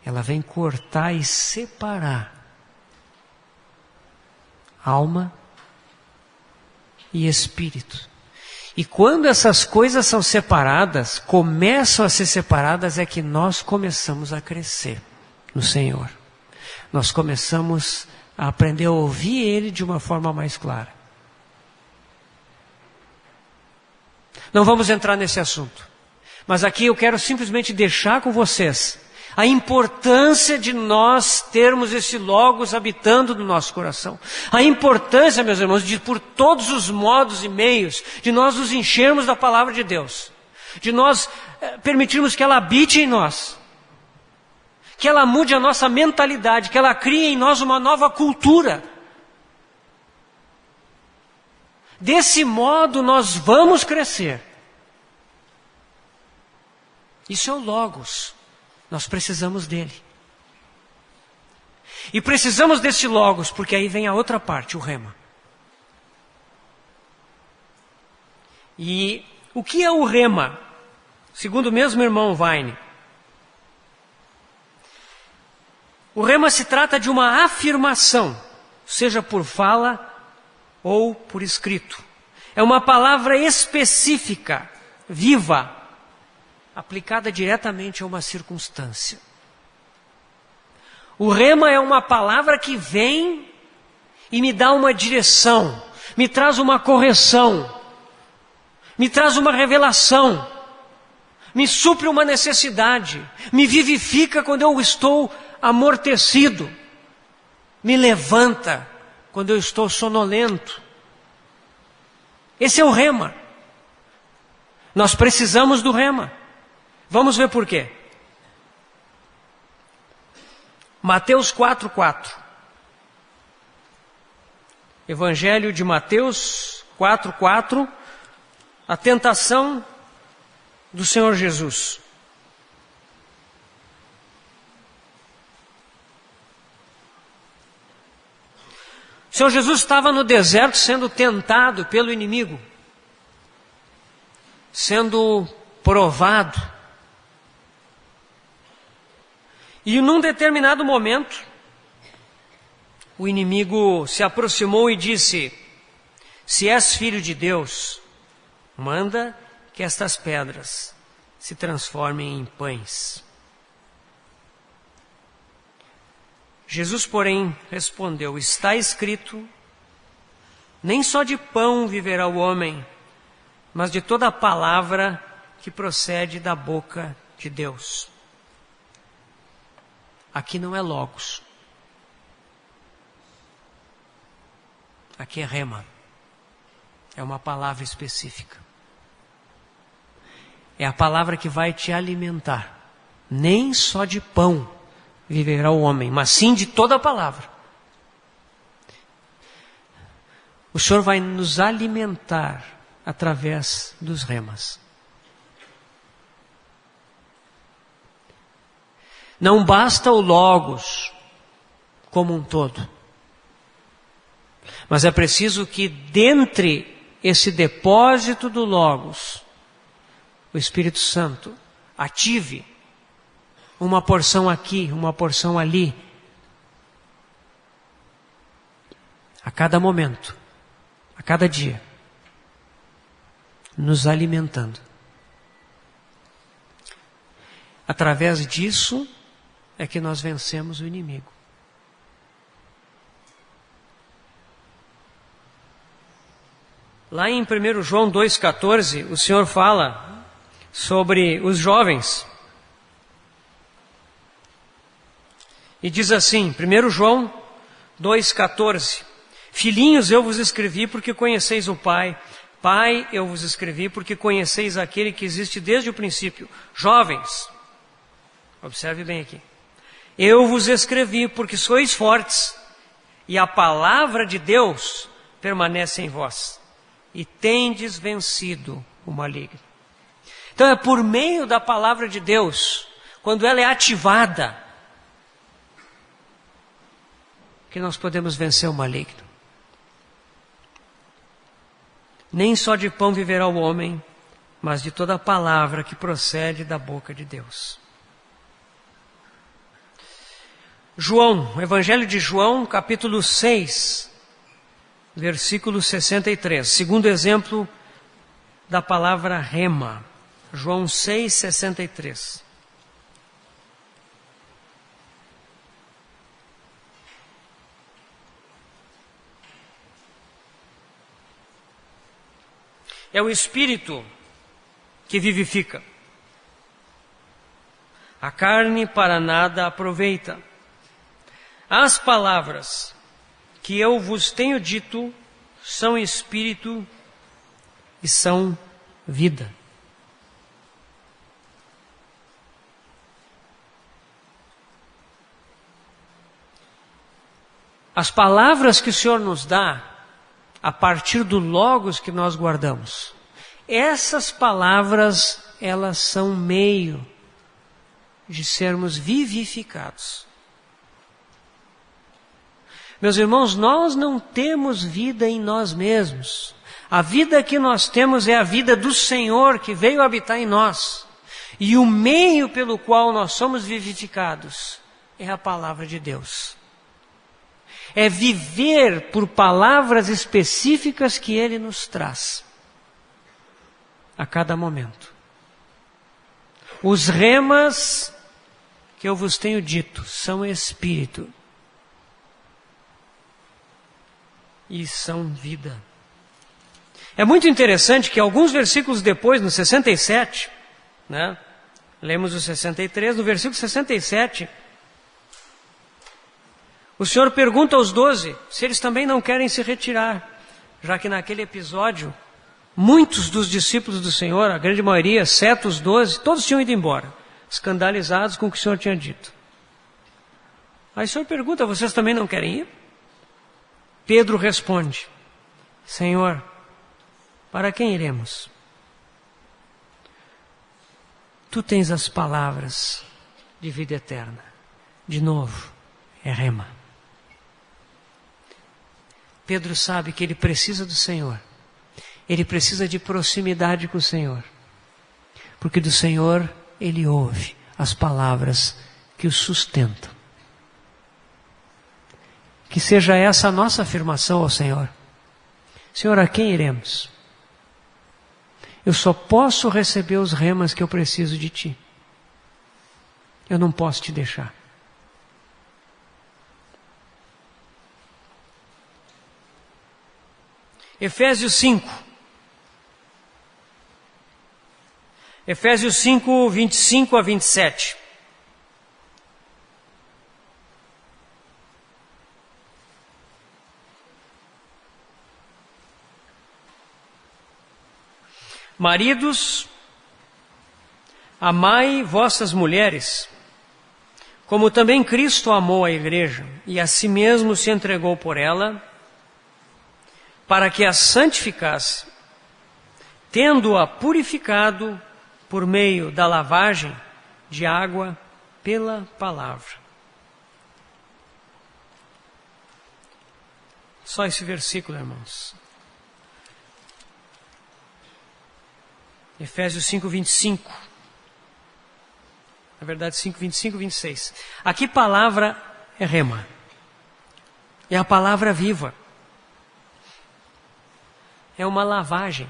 Ela vem cortar e separar alma e espírito. E quando essas coisas são separadas, começam a ser separadas, é que nós começamos a crescer no Senhor. Nós começamos a aprender a ouvir Ele de uma forma mais clara. Não vamos entrar nesse assunto. Mas aqui eu quero simplesmente deixar com vocês a importância de nós termos esse Logos habitando no nosso coração. A importância, meus irmãos, de por todos os modos e meios, de nós nos enchermos da palavra de Deus. De nós permitirmos que ela habite em nós. Que ela mude a nossa mentalidade, que ela crie em nós uma nova cultura. Desse modo nós vamos crescer. Isso é o Logos. Nós precisamos dele. E precisamos desse Logos, porque aí vem a outra parte, o Rema. E o que é o Rema? Segundo o mesmo irmão Vine, o Rema se trata de uma afirmação, seja por fala ou por escrito. É uma palavra específica, viva, aplicada diretamente a uma circunstância. O Rema é uma palavra que vem e me dá uma direção, me traz uma correção, me traz uma revelação, me supre uma necessidade, me vivifica quando eu estou amortecido, me levanta quando eu estou sonolento. Esse é o Rema. Nós precisamos do Rema. Vamos ver por quê. Mateus 4:4. Evangelho de Mateus 4:4. A tentação do Senhor Jesus. O Senhor Jesus estava no deserto sendo tentado pelo inimigo, sendo provado. E num determinado momento, o inimigo se aproximou e disse: se és filho de Deus, manda que estas pedras se transformem em pães. Jesus, porém, respondeu: está escrito, nem só de pão viverá o homem, mas de toda a palavra que procede da boca de Deus. Aqui não é logos. Aqui é rema. É uma palavra específica. É a palavra que vai te alimentar. Nem só de pão viverá o homem, mas sim de toda a palavra. O Senhor vai nos alimentar através dos remas. Não basta o logos como um todo, mas é preciso que dentre esse depósito do logos, o Espírito Santo ative uma porção aqui, uma porção ali, a cada momento, a cada dia, nos alimentando. Através disso é que nós vencemos o inimigo. Lá em 1 João 2,14, o Senhor fala sobre os jovens. E diz assim, 1 João 2,14: filhinhos, eu vos escrevi porque conheceis o Pai. Pai, eu vos escrevi porque conheceis aquele que existe desde o princípio. Jovens, observe bem aqui. Eu vos escrevi porque sois fortes, e a palavra de Deus permanece em vós, e tendes vencido o maligno. Então é por meio da palavra de Deus, quando ela é ativada, que nós podemos vencer o maligno. Nem só de pão viverá o homem, mas de toda a palavra que procede da boca de Deus. João, Evangelho de João, capítulo 6, versículo 63. Segundo exemplo da palavra rema. João 6, 63. É o Espírito que vivifica. A carne para nada aproveita. As palavras que eu vos tenho dito são Espírito e são vida. As palavras que o Senhor nos dá, a partir do logos que nós guardamos, essas palavras, elas são meio de sermos vivificados. Meus irmãos, nós não temos vida em nós mesmos. A vida que nós temos é a vida do Senhor que veio habitar em nós. E o meio pelo qual nós somos vivificados é a palavra de Deus. É viver por palavras específicas que Ele nos traz a cada momento. Os remas que eu vos tenho dito são Espírito e são vida. É muito interessante que alguns versículos depois, no 67, né? Lemos o 63, no versículo 67, o Senhor pergunta aos 12 se eles também não querem se retirar, já que naquele episódio, muitos dos discípulos do Senhor, a grande maioria, exceto os 12, todos tinham ido embora, escandalizados com o que o Senhor tinha dito. Aí o Senhor pergunta, vocês também não querem ir? Pedro responde, Senhor, para quem iremos? Tu tens as palavras de vida eterna. De novo, é rema. Pedro sabe que ele precisa do Senhor. Ele precisa de proximidade com o Senhor. Porque do Senhor ele ouve as palavras que o sustentam. Que seja essa a nossa afirmação ao Senhor. Senhor, a quem iremos? Eu só posso receber os remas que eu preciso de Ti. Eu não posso Te deixar. Efésios 5. Efésios 5, 25 a 27. Maridos, amai vossas mulheres, como também Cristo amou a igreja e a si mesmo se entregou por ela, para que a santificasse, tendo-a purificado por meio da lavagem de água pela palavra. Só esse versículo, irmãos. Efésios 5, 25. Na verdade, 5, 25 e 26. Aqui palavra é rema. É a palavra viva. É uma lavagem.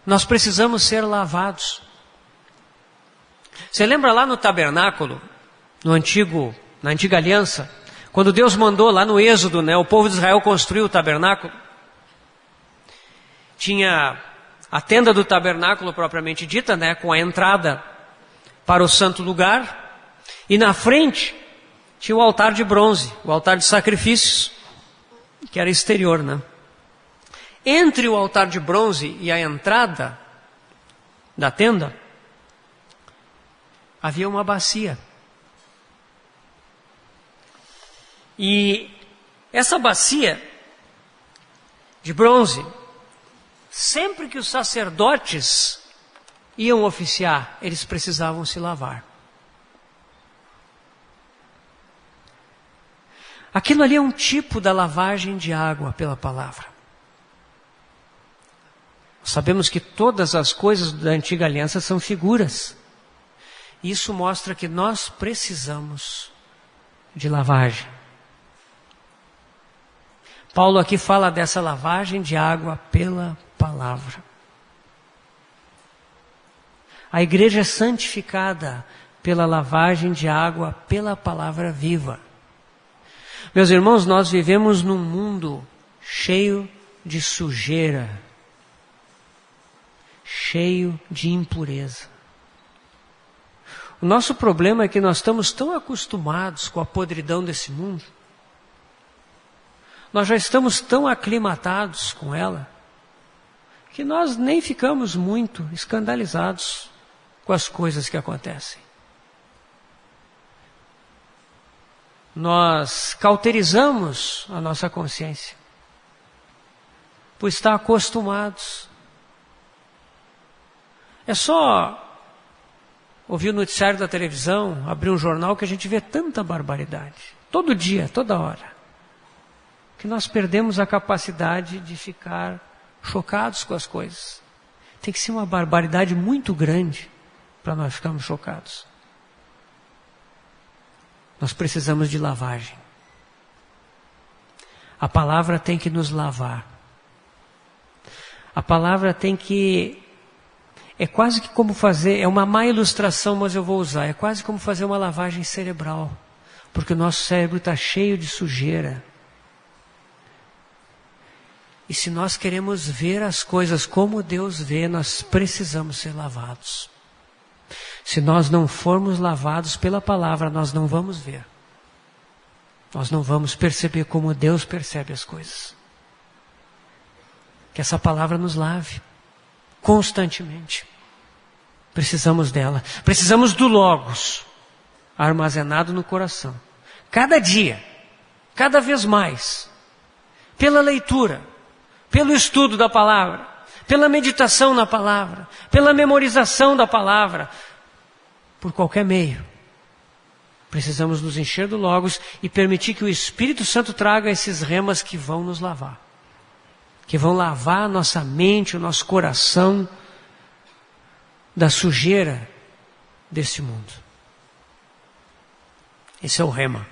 Nós precisamos ser lavados. Você lembra lá no tabernáculo, na antiga aliança, quando Deus mandou lá no Êxodo, o povo de Israel construiu o tabernáculo? Tinha a tenda do tabernáculo propriamente dita, com a entrada para o santo lugar, e na frente tinha o altar de bronze, o altar de sacrifícios, que era exterior, Entre o altar de bronze e a entrada da tenda, havia uma bacia. E essa bacia de bronze, sempre que os sacerdotes iam oficiar, eles precisavam se lavar. Aquilo ali é um tipo da lavagem de água pela palavra. Sabemos que todas as coisas da antiga aliança são figuras. Isso mostra que nós precisamos de lavagem. Paulo aqui fala dessa lavagem de água pela palavra. A igreja é santificada pela lavagem de água pela palavra viva. Meus irmãos, nós vivemos num mundo cheio de sujeira, cheio de impureza. O nosso problema é que nós estamos tão acostumados com a podridão desse mundo, nós já estamos tão aclimatados com ela, que nós nem ficamos muito escandalizados com as coisas que acontecem. Nós cauterizamos a nossa consciência, por estar acostumados. É só ouvir o noticiário da televisão, abrir um jornal, que a gente vê tanta barbaridade. Todo dia, toda hora. Que nós perdemos a capacidade de ficar chocados com as coisas. Tem que ser uma barbaridade muito grande para nós ficarmos chocados. Nós precisamos de lavagem. A palavra tem que nos lavar. A palavra tem que... É quase que como fazer... É uma má ilustração, mas eu vou usar. É quase como fazer uma lavagem cerebral. Porque o nosso cérebro está cheio de sujeira. E se nós queremos ver as coisas como Deus vê, nós precisamos ser lavados. Se nós não formos lavados pela palavra, nós não vamos ver. Nós não vamos perceber como Deus percebe as coisas. Que essa palavra nos lave constantemente. Precisamos dela. Precisamos do Logos armazenado no coração. Cada dia, cada vez mais, pela leitura, pelo estudo da palavra, pela meditação na palavra, pela memorização da palavra, por qualquer meio. Precisamos nos encher do Logos e permitir que o Espírito Santo traga esses remas que vão nos lavar. Que vão lavar a nossa mente, o nosso coração da sujeira desse mundo. Esse é o rema.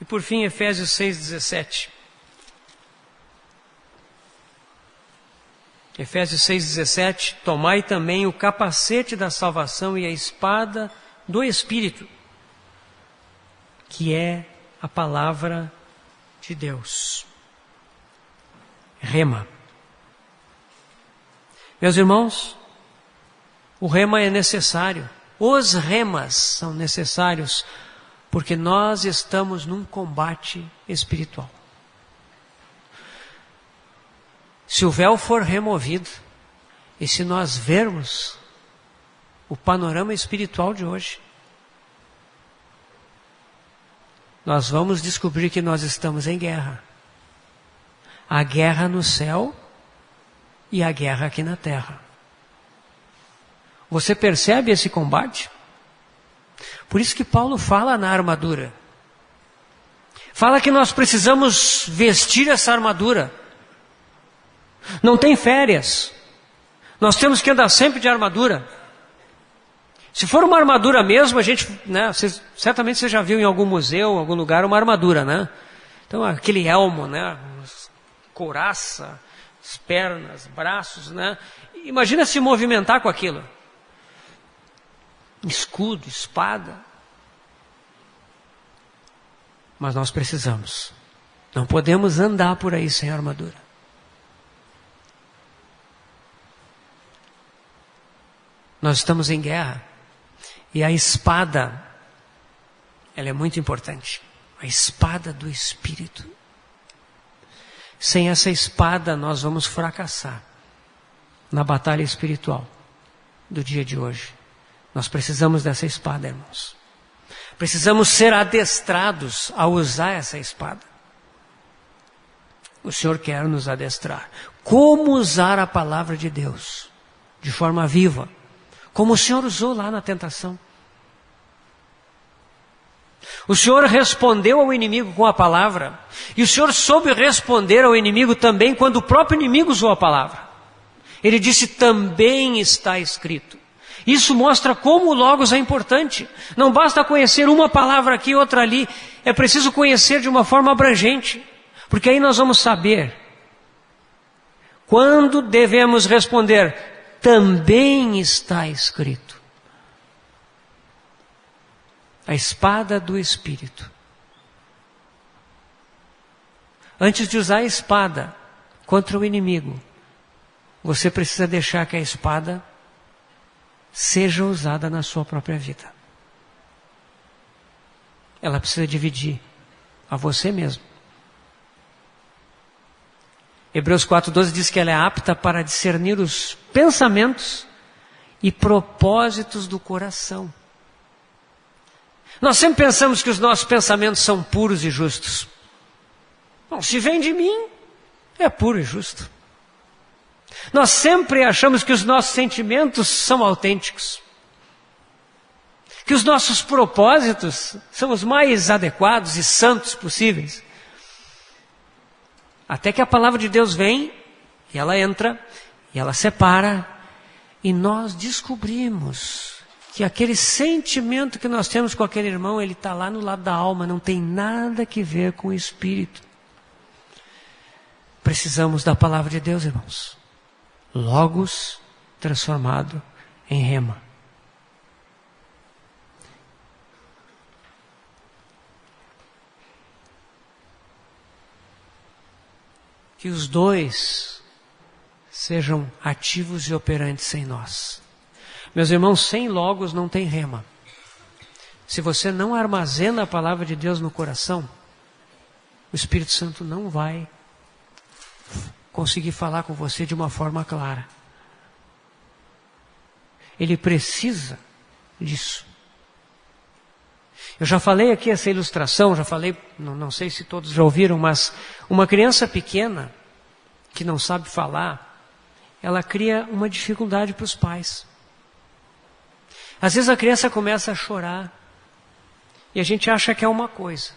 E por fim, Efésios 6,17. Efésios 6,17. Tomai também o capacete da salvação e a espada do Espírito, que é a palavra de Deus. Rema. Meus irmãos, o rema é necessário. Os remas são necessários porque nós estamos num combate espiritual. Se o véu for removido e se nós vermos o panorama espiritual de hoje, nós vamos descobrir que nós estamos em guerra. A guerra no céu e a guerra aqui na terra. Você percebe esse combate? Por isso que Paulo fala na armadura. Fala que nós precisamos vestir essa armadura. Não tem férias. Nós temos que andar sempre de armadura. Se for uma armadura mesmo, a gente, né, certamente você já viu em algum museu, em algum lugar, uma armadura, né? Então, aquele elmo, né? Couraça, as pernas, braços, né? Imagina se movimentar com aquilo. Escudo, espada. Mas nós precisamos. Não podemos andar por aí sem armadura. Nós estamos em guerra. E a espada, ela é muito importante. A espada do Espírito. Sem essa espada nós vamos fracassar na batalha espiritual do dia de hoje. Nós precisamos dessa espada, irmãos. Precisamos ser adestrados a usar essa espada. O Senhor quer nos adestrar. Como usar a palavra de Deus de forma viva? Como o Senhor usou lá na tentação. O Senhor respondeu ao inimigo com a palavra. E o Senhor soube responder ao inimigo também quando o próprio inimigo usou a palavra. Ele disse, também está escrito. Isso mostra como o Logos é importante. Não basta conhecer uma palavra aqui e outra ali. É preciso conhecer de uma forma abrangente. Porque aí nós vamos saber quando devemos responder, também está escrito. A espada do Espírito. Antes de usar a espada contra o inimigo, você precisa deixar que a espada seja usada na sua própria vida. Ela precisa dividir a você mesmo. Hebreus 4,12 diz que ela é apta para discernir os pensamentos e propósitos do coração. Nós sempre pensamos que os nossos pensamentos são puros e justos. Bom, se vem de mim, é puro e justo. Nós sempre achamos que os nossos sentimentos são autênticos. Que os nossos propósitos são os mais adequados e santos possíveis. Até que a palavra de Deus vem, e ela entra, e ela separa, e nós descobrimos que aquele sentimento que nós temos com aquele irmão, ele está lá no lado da alma, não tem nada que ver com o espírito. Precisamos da palavra de Deus, irmãos. Logos transformado em rema. Que os dois sejam ativos e operantes em nós. Meus irmãos, sem logos não tem rema. Se você não armazena a palavra de Deus no coração, o Espírito Santo não vai conseguir falar com você de uma forma clara. Ele precisa disso. Eu já falei aqui essa ilustração, já falei, não sei se todos já ouviram, mas uma criança pequena que não sabe falar, ela cria uma dificuldade para os pais. Às vezes a criança começa a chorar e a gente acha que é uma coisa.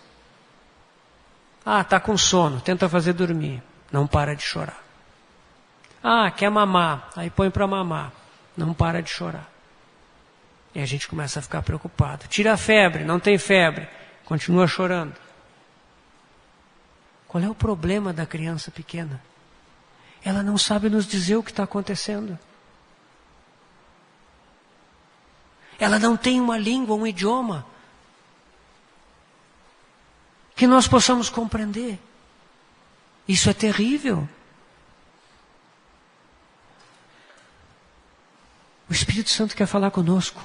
Ah, está com sono, tenta fazer dormir, não para de chorar. Ah, quer mamar, aí põe para mamar, não para de chorar. E a gente começa a ficar preocupado. Tira a febre, não tem febre, continua chorando. Qual é o problema da criança pequena? Ela não sabe nos dizer o que está acontecendo. Ela não tem uma língua, um idioma que nós possamos compreender. Isso é terrível. O Espírito Santo quer falar conosco.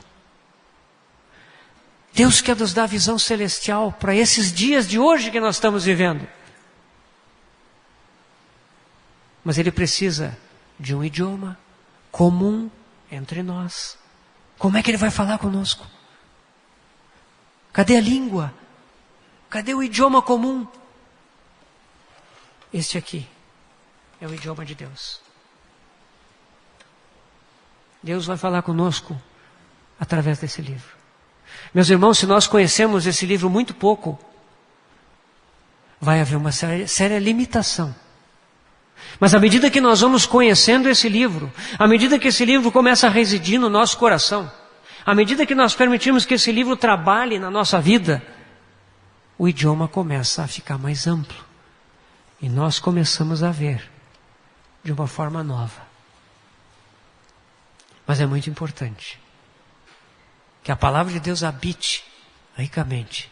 Deus quer nos dar a visão celestial para esses dias de hoje que nós estamos vivendo. Mas Ele precisa de um idioma comum entre nós. Como é que Ele vai falar conosco? Cadê a língua? Cadê o idioma comum? Este aqui é o idioma de Deus. Deus vai falar conosco através desse livro. Meus irmãos, se nós conhecemos esse livro muito pouco, vai haver uma séria limitação. Mas à medida que nós vamos conhecendo esse livro, à medida que esse livro começa a residir no nosso coração, à medida que nós permitimos que esse livro trabalhe na nossa vida, o idioma começa a ficar mais amplo. E nós começamos a ver de uma forma nova. Mas é muito importante que a palavra de Deus habite ricamente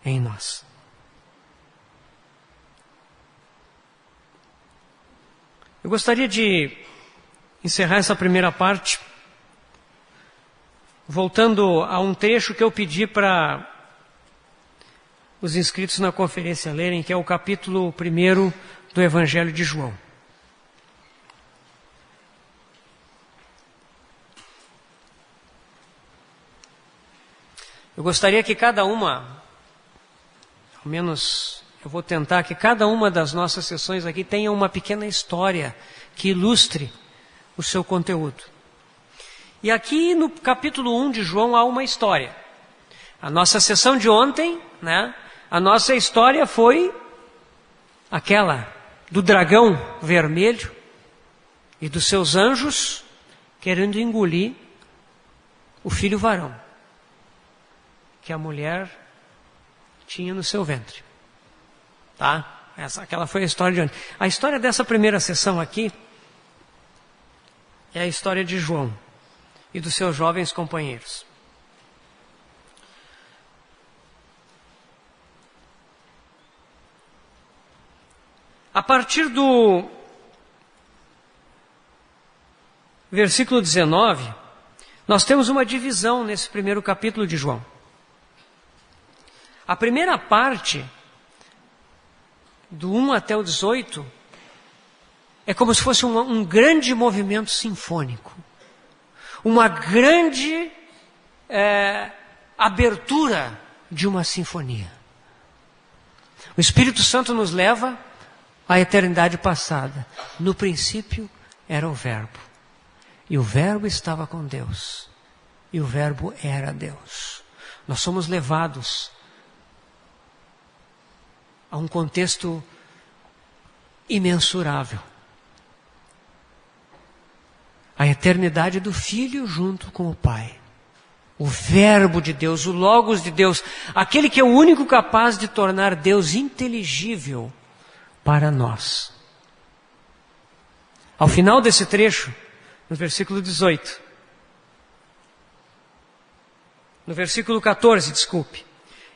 em nós. Eu gostaria de encerrar essa primeira parte voltando a um trecho que eu pedi para os inscritos na conferência lerem, que é o capítulo 1 do Evangelho de João. Eu gostaria que cada uma, ao menos eu vou tentar que cada uma das nossas sessões aqui tenha uma pequena história que ilustre o seu conteúdo. E aqui no capítulo 1 de João há uma história. A nossa sessão de ontem, né? A nossa história foi aquela do dragão vermelho e dos seus anjos querendo engolir o filho varão que a mulher tinha no seu ventre. Tá? Aquela foi a história de ontem. A história dessa primeira sessão aqui é a história de João e dos seus jovens companheiros. A partir do versículo 19, nós temos uma divisão nesse primeiro capítulo de João. A primeira parte, do 1 até o 18, é como se fosse um grande movimento sinfônico. Uma grande abertura de uma sinfonia. O Espírito Santo nos leva à eternidade passada. No princípio era o Verbo. E o Verbo estava com Deus. E o Verbo era Deus. Nós somos levados a um contexto imensurável. A eternidade do Filho junto com o Pai. O Verbo de Deus, o Logos de Deus, aquele que é o único capaz de tornar Deus inteligível para nós. Ao final desse trecho, no versículo 18, no versículo 14, desculpe,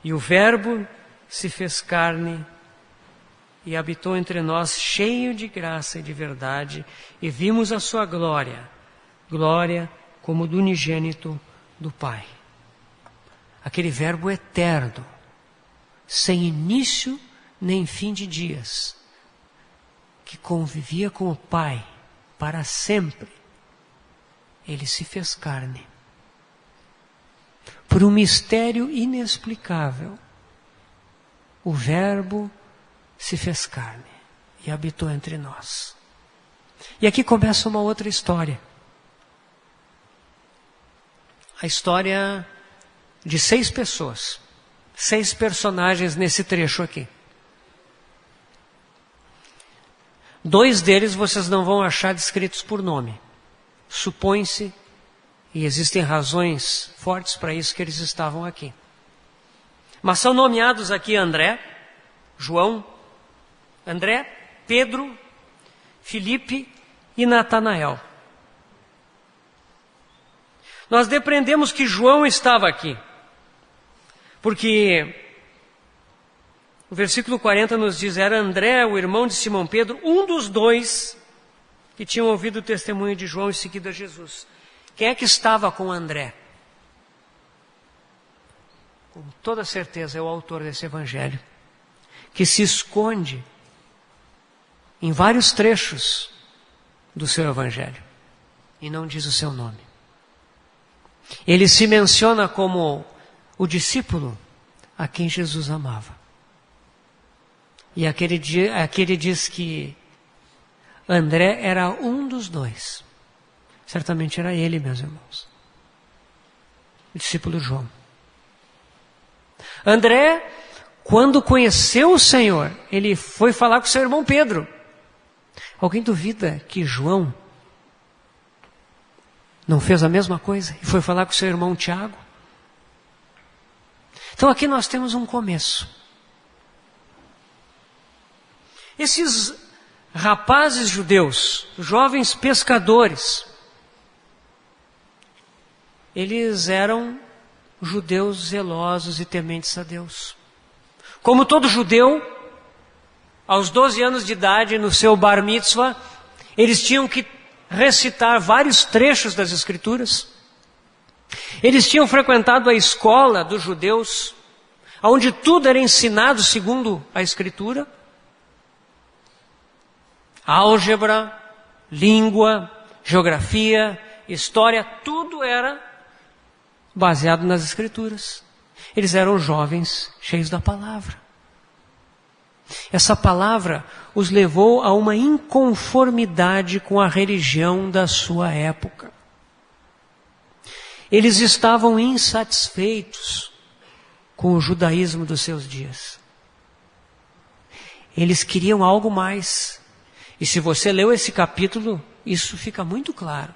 e o Verbo se fez carne e habitou entre nós cheio de graça e de verdade, e vimos a sua glória, glória como do unigênito do Pai. Aquele Verbo eterno, sem início nem fim de dias, que convivia com o Pai para sempre, ele se fez carne. Por um mistério inexplicável, o Verbo se fez carne e habitou entre nós. E aqui começa uma outra história. A história de 6 pessoas, 6 personagens nesse trecho aqui. 2 deles vocês não vão achar descritos por nome. Supõe-se, e existem razões fortes para isso, que eles estavam aqui. Mas são nomeados aqui André, João, André, Pedro, Filipe e Natanael. Nós depreendemos que João estava aqui, porque O versículo 40 nos diz: era André, o irmão de Simão Pedro, um dos dois que tinham ouvido o testemunho de João e seguido a Jesus. Quem é que estava com André? Com toda certeza é o autor desse evangelho, que se esconde em vários trechos do seu evangelho e não diz o seu nome. Ele se menciona como o discípulo a quem Jesus amava. E aqui ele diz que André era um dos dois. Certamente era ele, meus irmãos. O discípulo João. André, quando conheceu o Senhor, ele foi falar com seu irmão Pedro. Alguém duvida que João não fez a mesma coisa e foi falar com seu irmão Tiago? Então aqui nós temos um começo. Esses rapazes judeus, jovens pescadores, eles eram judeus zelosos e tementes a Deus. Como todo judeu, aos 12 anos de idade, no seu bar mitzvah, eles tinham que recitar vários trechos das Escrituras. Eles tinham frequentado a escola dos judeus, onde tudo era ensinado segundo a Escritura. Álgebra, língua, geografia, história, tudo era baseado nas Escrituras. Eles eram jovens cheios da palavra. Essa palavra os levou a uma inconformidade com a religião da sua época. Eles estavam insatisfeitos com o judaísmo dos seus dias. Eles queriam algo mais. E se você leu esse capítulo, isso fica muito claro.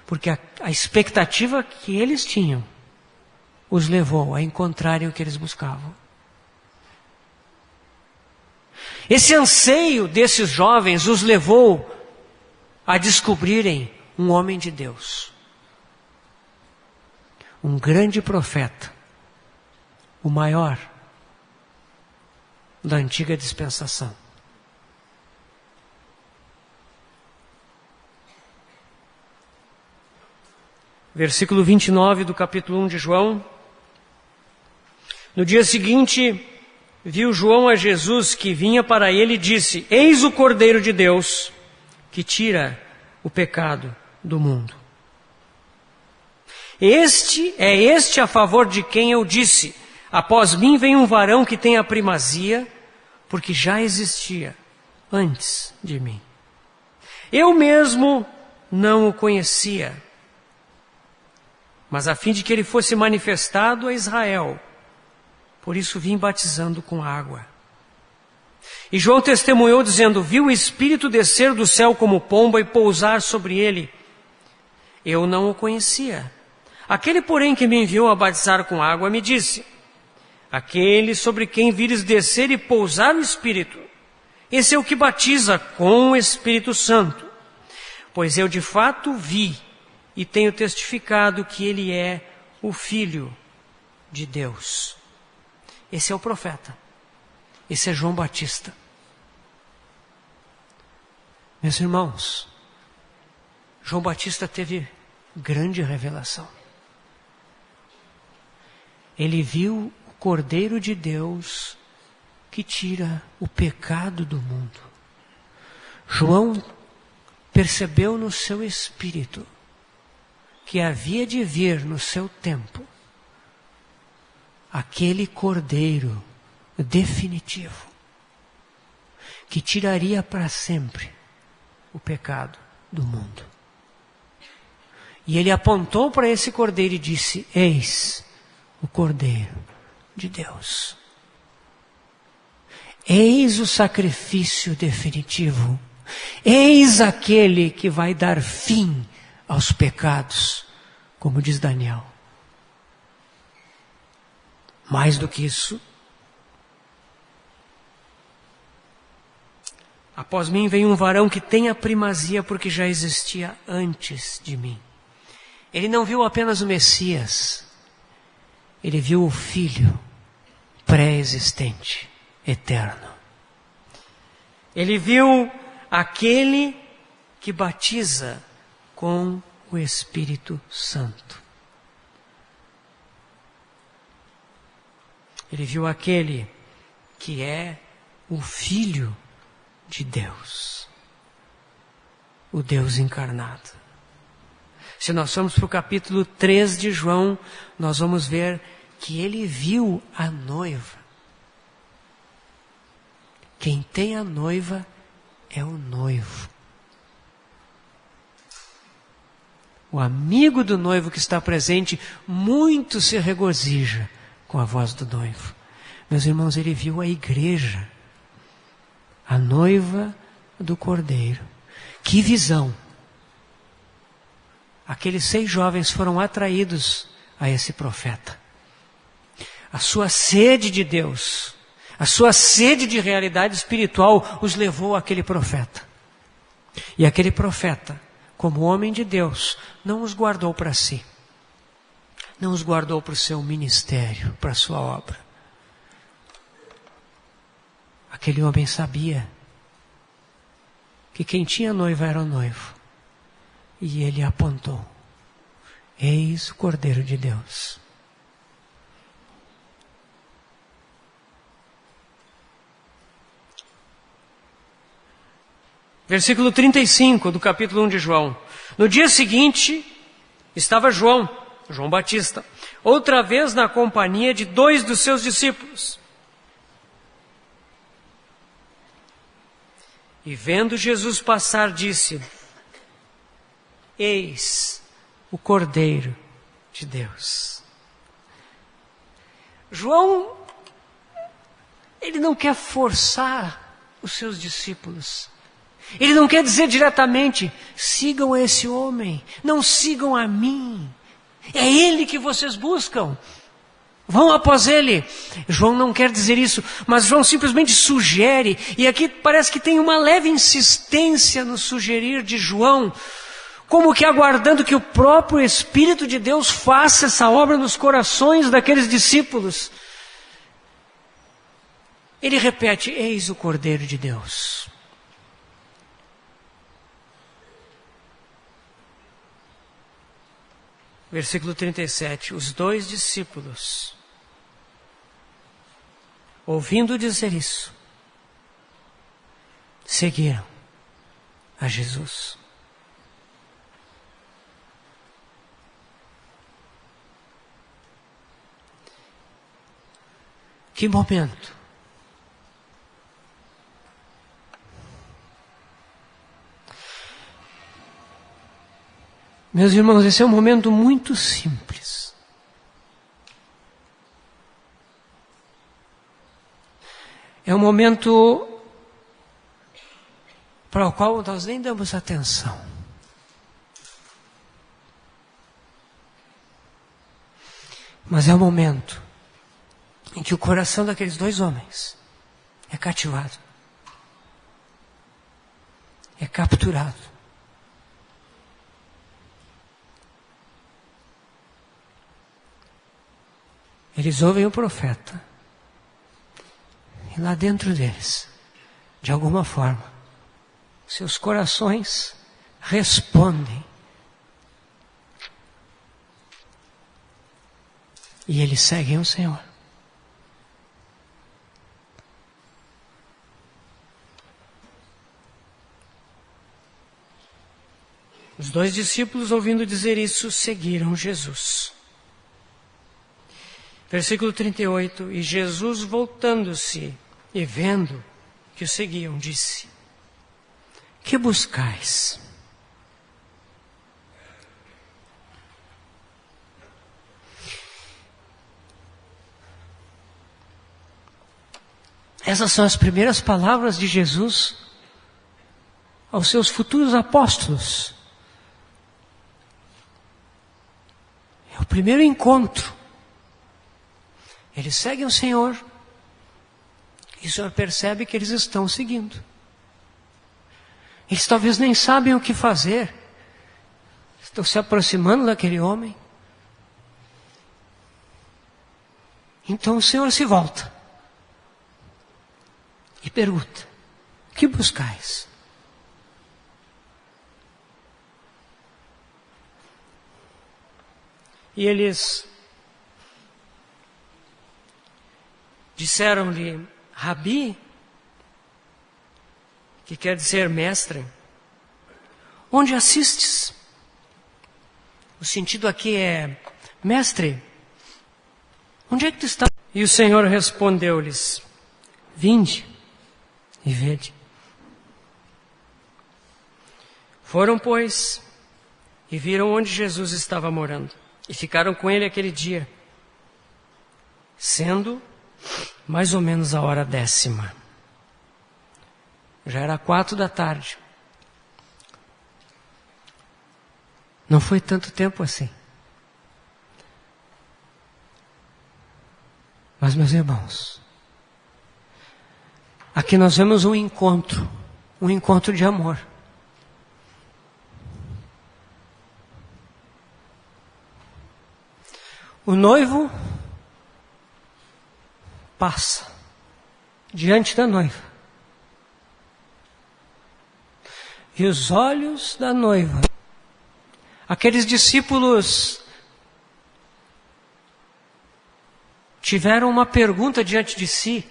Porque a expectativa que eles tinham os levou a encontrarem o que eles buscavam. Esse anseio desses jovens os levou a descobrirem um homem de Deus. Um grande profeta. O maior da antiga dispensação. Versículo 29 do capítulo 1 de João. No dia seguinte, viu João a Jesus que vinha para ele e disse: eis o Cordeiro de Deus que tira o pecado do mundo. Este a favor de quem eu disse: após mim vem um varão que tem a primazia, porque já existia antes de mim. Eu mesmo não o conhecia, mas a fim de que ele fosse manifestado a Israel, por isso vim batizando com água. E João testemunhou dizendo: viu o Espírito descer do céu como pomba e pousar sobre ele. Eu não o conhecia. Aquele, porém, que me enviou a batizar com água, me disse: aquele sobre quem vires descer e pousar o Espírito, esse é o que batiza com o Espírito Santo. Pois eu de fato vi e tenho testificado que ele é o Filho de Deus. Esse é o profeta. Esse é João Batista. Meus irmãos, João Batista teve grande revelação. Ele viu o Cordeiro de Deus que tira o pecado do mundo. João percebeu no seu espírito que havia de vir no seu tempo aquele Cordeiro definitivo que tiraria para sempre o pecado do mundo. E ele apontou para esse Cordeiro e disse: eis o Cordeiro de Deus. Eis o sacrifício definitivo. Eis aquele que vai dar fim aos pecados, como diz Daniel. Mais do que isso, após mim vem um varão que tem a primazia, porque já existia antes de mim. Ele não viu apenas o Messias, ele viu o Filho pré-existente, eterno. Ele viu aquele que batiza com o Espírito Santo. Ele viu aquele que é o Filho de Deus, o Deus encarnado. Se nós formos para o capítulo 3 de João, nós vamos ver que ele viu a noiva. Quem tem a noiva é o noivo. O amigo do noivo que está presente muito se regozija com a voz do noivo. Meus irmãos, ele viu a igreja, a noiva do Cordeiro. Que visão! Aqueles 6 jovens foram atraídos a esse profeta. A sua sede de Deus, a sua sede de realidade espiritual os levou àquele profeta. E aquele profeta, como homem de Deus, não os guardou para si. Não os guardou para o seu ministério, para a sua obra. Aquele homem sabia que quem tinha noiva era o noivo. E ele apontou: eis o Cordeiro de Deus. Versículo 35 do capítulo 1 de João. No dia seguinte, estava João Batista, outra vez na companhia de 2 dos seus discípulos. E vendo Jesus passar, disse: eis o Cordeiro de Deus. João, ele não quer forçar os seus discípulos. Ele não quer dizer diretamente: sigam esse homem, não sigam a mim. É ele que vocês buscam. Vão após ele. João não quer dizer isso, mas João simplesmente sugere, e aqui parece que tem uma leve insistência no sugerir de João, como que aguardando que o próprio Espírito de Deus faça essa obra nos corações daqueles discípulos. Ele repete: eis o Cordeiro de Deus. Versículo 37, os 2 discípulos, ouvindo dizer isso, seguiram a Jesus. Que momento! Meus irmãos, esse é um momento muito simples. É um momento para o qual nós nem damos atenção. Mas é o momento em que o coração daqueles 2 homens é cativado, é capturado. Eles ouvem o profeta, e lá dentro deles, de alguma forma, seus corações respondem. E eles seguem o Senhor. Os 2 discípulos, ouvindo dizer isso, seguiram Jesus. Versículo 38, e Jesus, voltando-se e vendo que o seguiam, disse: que buscais? Essas são as primeiras palavras de Jesus aos seus futuros apóstolos. É o primeiro encontro. Eles seguem o Senhor, e o Senhor percebe que eles estão seguindo. Eles talvez nem sabem o que fazer. Estão se aproximando daquele homem. Então o Senhor se volta e pergunta: que buscais? E eles disseram-lhe: Rabi, que quer dizer mestre, onde assistes? O sentido aqui é: mestre, onde é que tu está? E o Senhor respondeu-lhes: vinde e vede. Foram, pois, e viram onde Jesus estava morando, e ficaram com ele aquele dia, sendo mais ou menos a hora 10ª. Já era 4 da tarde. Não foi tanto tempo assim. Mas, meus irmãos, aqui nós vemos um encontro de amor. O noivo passa diante da noiva. E os olhos da noiva, aqueles discípulos tiveram uma pergunta diante de si: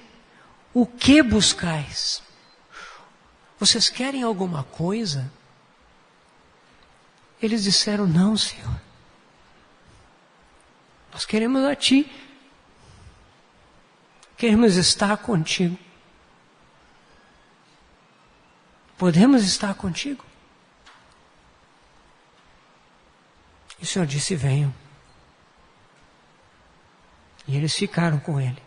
o que buscais? Vocês querem alguma coisa? Eles disseram: não, Senhor. Nós queremos a Ti. Queremos estar contigo. Podemos estar contigo? E o Senhor disse: venham. E eles ficaram com Ele.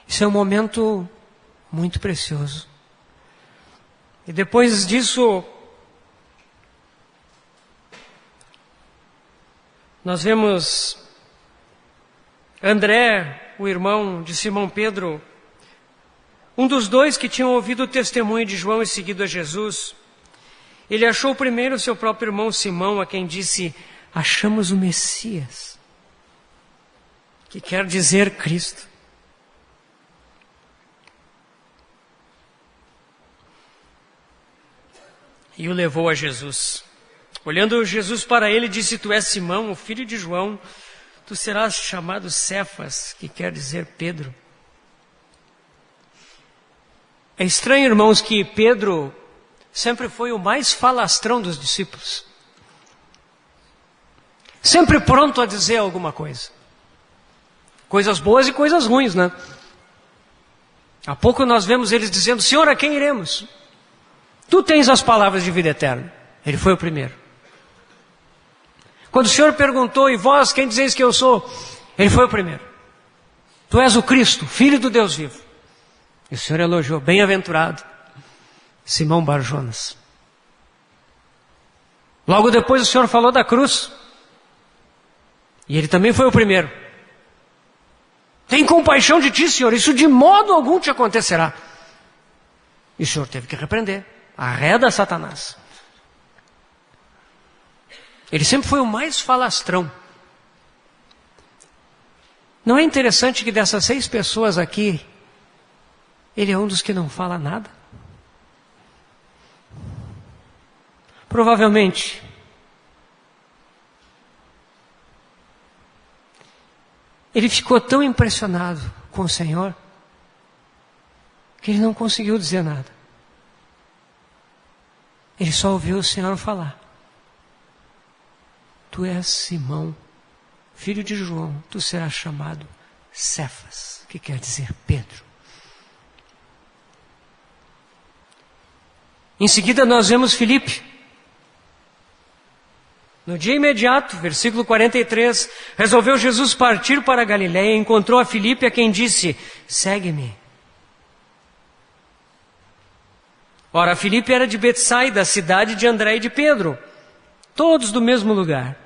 Isso é um momento muito precioso. E depois disso, nós vemos André, o irmão de Simão Pedro, um dos dois que tinham ouvido o testemunho de João e seguido a Jesus. Ele achou primeiro seu próprio irmão Simão, a quem disse: achamos o Messias, que quer dizer Cristo. E o levou a Jesus. Olhando Jesus para ele, disse: tu és Simão, o filho de João, tu serás chamado Cefas, que quer dizer Pedro. É estranho, irmãos, que Pedro sempre foi o mais falastrão dos discípulos. Sempre pronto a dizer alguma coisa. Coisas boas e coisas ruins, né? Há pouco nós vemos eles dizendo: Senhor, a quem iremos? Tu tens as palavras de vida eterna. Ele foi o primeiro. Quando o Senhor perguntou: e vós, quem dizeis que eu sou? Ele foi o primeiro. Tu és o Cristo, Filho do Deus vivo. E o Senhor elogiou: bem-aventurado Simão Bar-Jonas. Logo depois o Senhor falou da cruz. E ele também foi o primeiro. Tem compaixão de ti, Senhor, isso de modo algum te acontecerá. E o Senhor teve que repreender. Arreda Satanás. Ele sempre foi o mais falastrão. Não é interessante que dessas 6 pessoas aqui, ele é um dos que não fala nada? Provavelmente, ele ficou tão impressionado com o Senhor, que ele não conseguiu dizer nada. Ele só ouviu o Senhor falar: tu és Simão, filho de João, tu serás chamado Cefas, que quer dizer Pedro. Em seguida nós vemos Filipe. No dia imediato, versículo 43, resolveu Jesus partir para a Galiléia, encontrou a Filipe, a quem disse: segue-me. Ora, Filipe era de Betsaida, cidade de André e de Pedro, todos do mesmo lugar.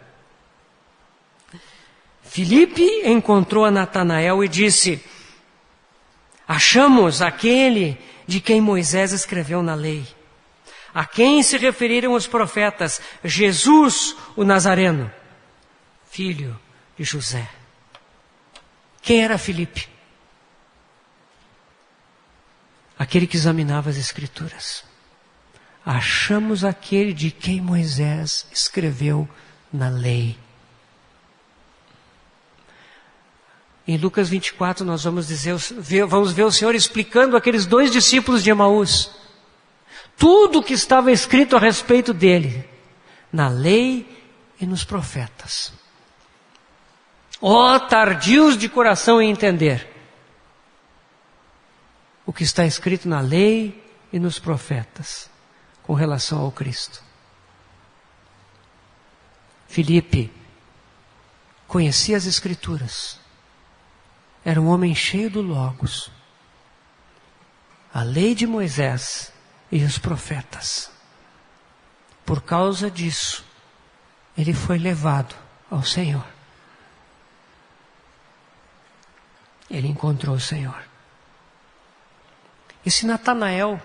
Filipe encontrou a Natanael e disse: achamos aquele de quem Moisés escreveu na lei, a quem se referiram os profetas, Jesus o Nazareno, filho de José. Quem era Filipe? Aquele que examinava as Escrituras. Achamos aquele de quem Moisés escreveu na lei. Em Lucas 24 nós vamos ver o Senhor explicando aqueles 2 discípulos de Emaús. Tudo o que estava escrito a respeito dele, na lei e nos profetas. Ó tardios de coração em entender o que está escrito na lei e nos profetas com relação ao Cristo. Filipe conhecia as Escrituras. Era um homem cheio do Logos. A lei de Moisés e os profetas. Por causa disso, ele foi levado ao Senhor. Ele encontrou o Senhor. Esse Natanael,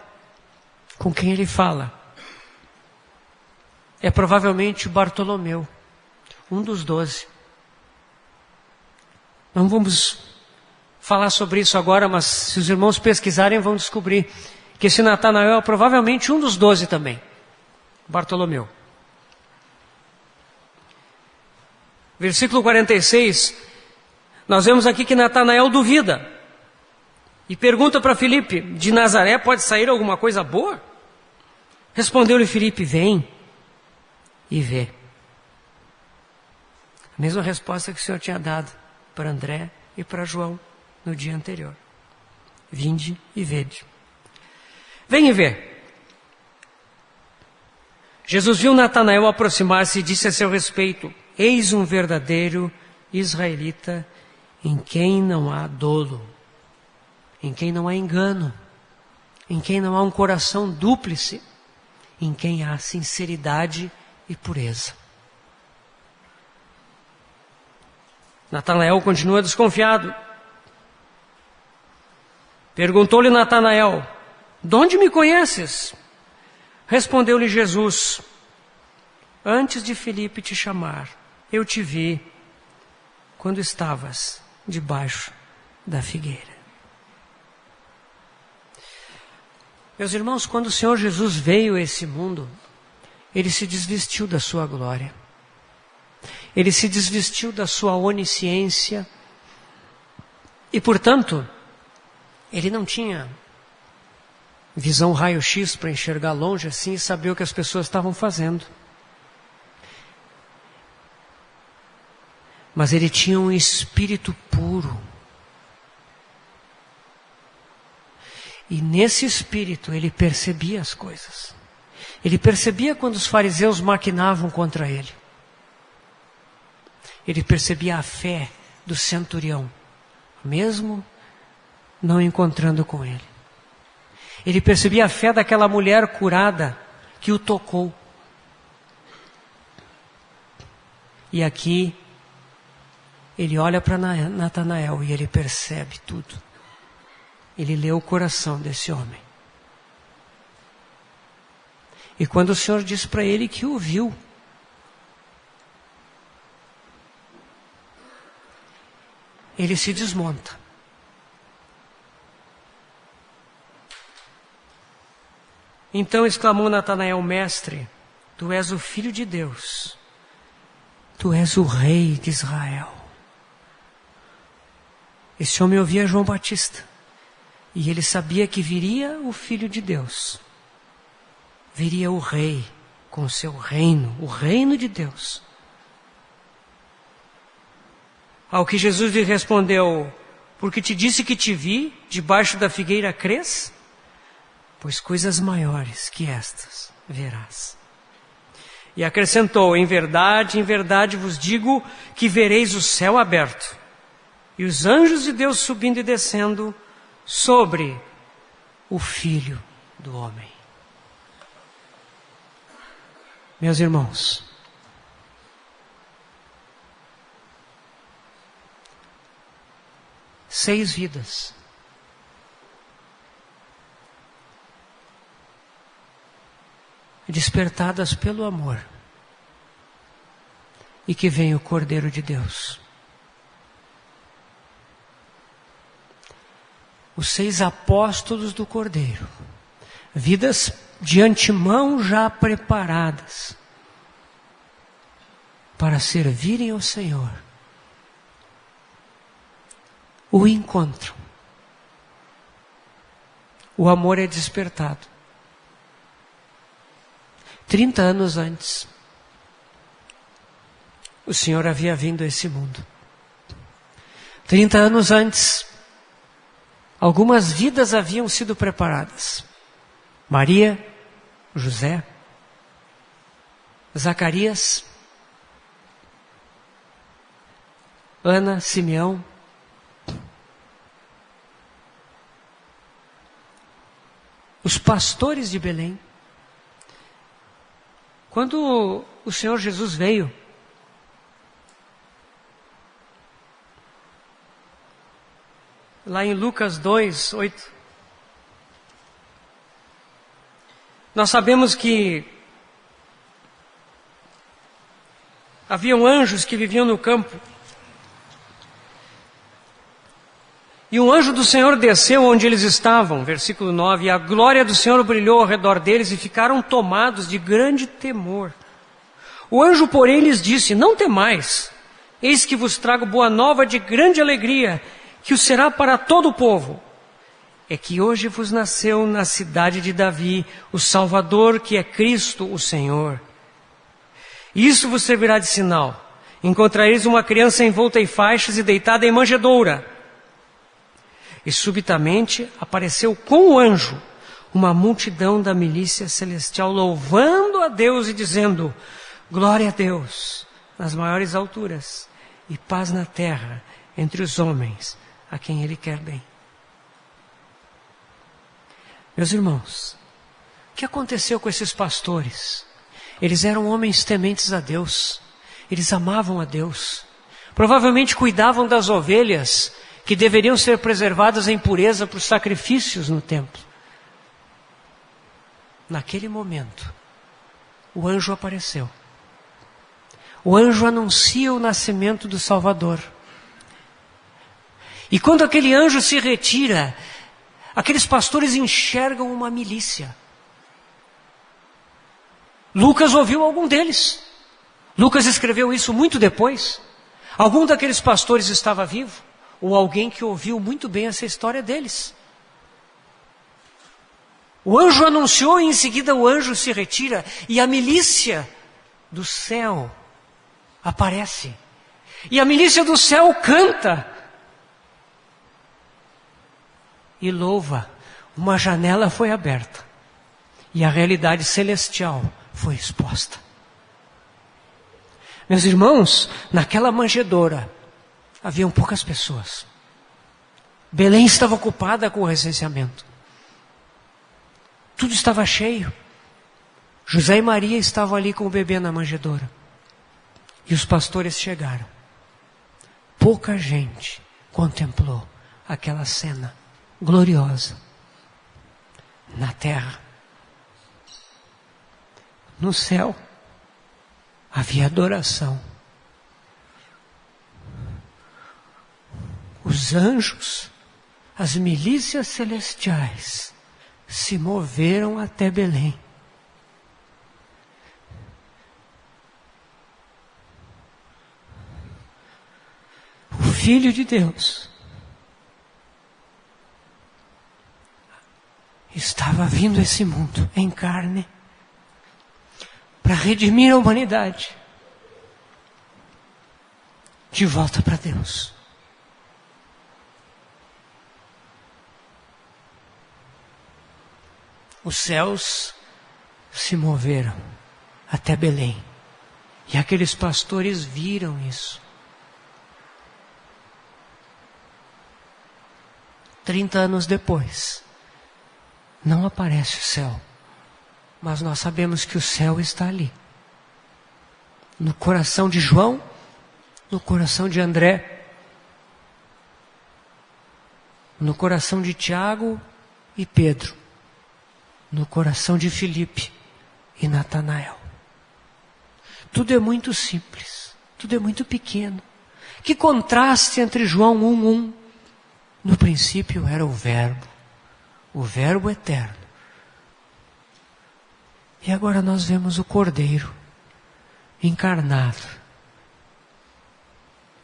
com quem ele fala, é provavelmente Bartolomeu, um dos 12. Não vamos falar sobre isso agora, mas se os irmãos pesquisarem vão descobrir que esse Natanael é provavelmente um dos 12 também, Bartolomeu. Versículo 46, nós vemos aqui que Natanael duvida e pergunta para Filipe: de Nazaré pode sair alguma coisa boa? Respondeu-lhe Filipe: vem e vê. A mesma resposta que o Senhor tinha dado para André e para João no dia anterior. Vinde e vede. Vem e vê. Jesus viu Natanael aproximar-se e disse a seu respeito: eis um verdadeiro israelita em quem não há dolo, em quem não há engano, em quem não há um coração dúplice, em quem há sinceridade e pureza. Natanael continua desconfiado. Perguntou-lhe Natanael: de onde me conheces? Respondeu-lhe Jesus: antes de Filipe te chamar, eu te vi quando estavas debaixo da figueira. Meus irmãos, quando o Senhor Jesus veio a esse mundo, Ele se desvestiu da sua glória. Ele se desvestiu da sua onisciência. E, portanto, Ele não tinha visão raio-x para enxergar longe assim e saber o que as pessoas estavam fazendo. Mas Ele tinha um espírito puro. E nesse espírito Ele percebia as coisas. Ele percebia quando os fariseus maquinavam contra Ele. Ele percebia a fé do centurião, mesmo não encontrando com Ele. Ele percebia a fé daquela mulher curada que o tocou. E aqui Ele olha para Natanael e Ele percebe tudo. Ele lê o coração desse homem. E quando o Senhor diz para ele que o viu, ele se desmonta. Então exclamou Natanael: mestre, tu és o Filho de Deus, tu és o Rei de Israel. Esse homem ouvia João Batista. E ele sabia que viria o Filho de Deus. Viria o Rei com o seu reino, o reino de Deus. Ao que Jesus lhe respondeu: porque te disse que te vi, debaixo da figueira crês? Pois coisas maiores que estas verás. E acrescentou: em verdade vos digo que vereis o céu aberto, e os anjos de Deus subindo e descendo sobre o Filho do Homem. Meus irmãos, seis vidas despertadas pelo amor, e que vem o Cordeiro de Deus. os 6 apóstolos do Cordeiro, vidas de antemão já preparadas para servirem ao Senhor, o encontram. O amor é despertado. 30 anos antes, o Senhor havia vindo a esse mundo. 30 anos antes, algumas vidas haviam sido preparadas. Maria, José, Zacarias, Ana, Simeão. Os pastores de Belém. Quando o Senhor Jesus veio, lá em Lucas 2, 8, nós sabemos que haviam anjos que viviam no campo. E um anjo do Senhor desceu onde eles estavam, versículo 9, e a glória do Senhor brilhou ao redor deles e ficaram tomados de grande temor. O anjo, porém, lhes disse: não temais, eis que vos trago boa nova de grande alegria, que o será para todo o povo. É que hoje vos nasceu na cidade de Davi o Salvador, que é Cristo o Senhor. Isso vos servirá de sinal. Encontrareis uma criança envolta em faixas e deitada em manjedoura. E subitamente apareceu com o anjo uma multidão da milícia celestial, louvando a Deus e dizendo: glória a Deus nas maiores alturas e paz na terra entre os homens a quem Ele quer bem. Meus irmãos, o que aconteceu com esses pastores? Eles eram homens tementes a Deus, eles amavam a Deus, provavelmente cuidavam das ovelhas que deveriam ser preservadas em pureza por sacrifícios no templo. Naquele momento, o anjo apareceu. O anjo anuncia o nascimento do Salvador. E quando aquele anjo se retira, aqueles pastores enxergam uma milícia. Lucas ouviu algum deles. Lucas escreveu isso muito depois. Algum daqueles pastores estava vivo, ou alguém que ouviu muito bem essa história deles. O anjo anunciou e em seguida o anjo se retira e a milícia do céu aparece. E a milícia do céu canta e louva. Uma janela foi aberta e a realidade celestial foi exposta. Meus irmãos, naquela manjedoura haviam poucas pessoas. Belém estava ocupada com o recenseamento. Tudo estava cheio. José e Maria estavam ali com o bebê na manjedoura. E os pastores chegaram. Pouca gente contemplou aquela cena gloriosa. Na terra, no céu, havia adoração. Os anjos, as milícias celestiais, se moveram até Belém. O Filho de Deus estava vindo a esse mundo em carne para redimir a humanidade de volta para Deus. Os céus se moveram até Belém. E aqueles pastores viram isso. 30 anos depois, não aparece o céu. Mas nós sabemos que o céu está ali. No coração de João, no coração de André, no coração de Tiago e Pedro, no coração de Filipe e Natanael. Tudo é muito simples, tudo é muito pequeno. Que contraste entre João 1:1 No princípio era o Verbo eterno. E agora nós vemos o Cordeiro encarnado.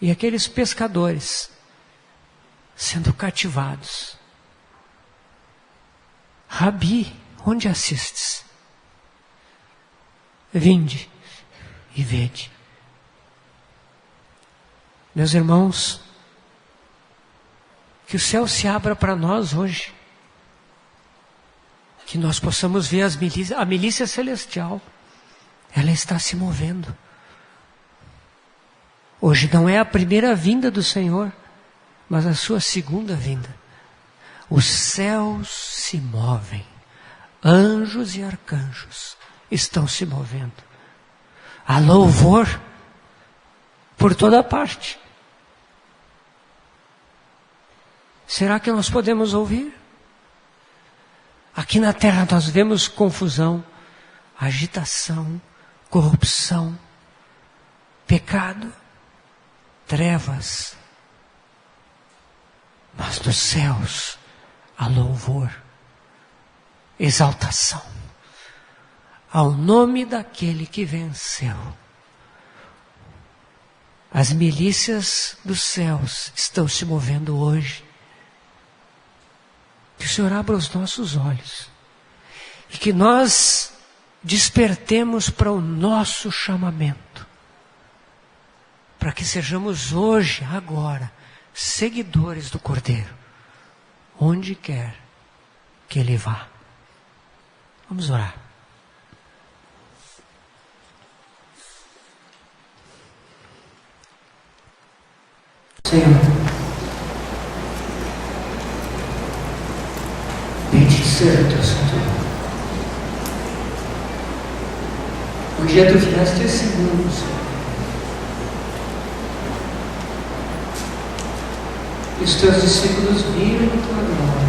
E aqueles pescadores sendo cativados. Rabi, onde assistes? Vinde e vede. Meus irmãos, que o céu se abra para nós hoje. Que nós possamos ver a milícia celestial. Ela está se movendo. Hoje não é a primeira vinda do Senhor, mas a sua segunda vinda. Os céus se movem. Anjos e arcanjos estão se movendo. Há louvor por toda parte. Será que nós podemos ouvir? Aqui na terra nós vemos confusão, agitação, corrupção, pecado, trevas. Mas nos céus há louvor, exaltação ao nome daquele que venceu. As milícias dos céus estão se movendo hoje. Que o Senhor abra os nossos olhos e que nós despertemos para o nosso chamamento, para que sejamos hoje, agora, seguidores do Cordeiro, onde quer que Ele vá. Vamos orar. Senhor, bendito seja o teu santo nome. Um dia tu vieste esse mundo, Senhor. E os teus discípulos viram a tua glória.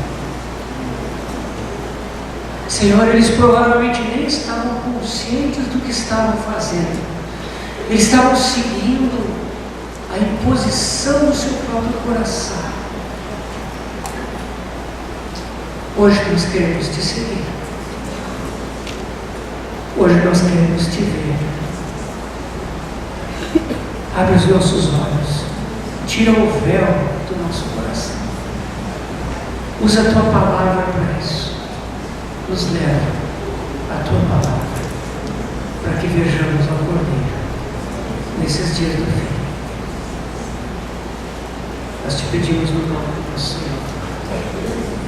Senhor, eles provavelmente nem estavam conscientes do que estavam fazendo. Eles estavam seguindo a imposição do seu próprio coração. Hoje nós queremos te seguir. Hoje nós queremos te ver. Abre os nossos olhos. Tira o véu do nosso coração. Usa a tua palavra para isso. Nos leva a tua palavra para que vejamos ao Cordeiro nesses dias do fim. Nós te pedimos no nome do Senhor.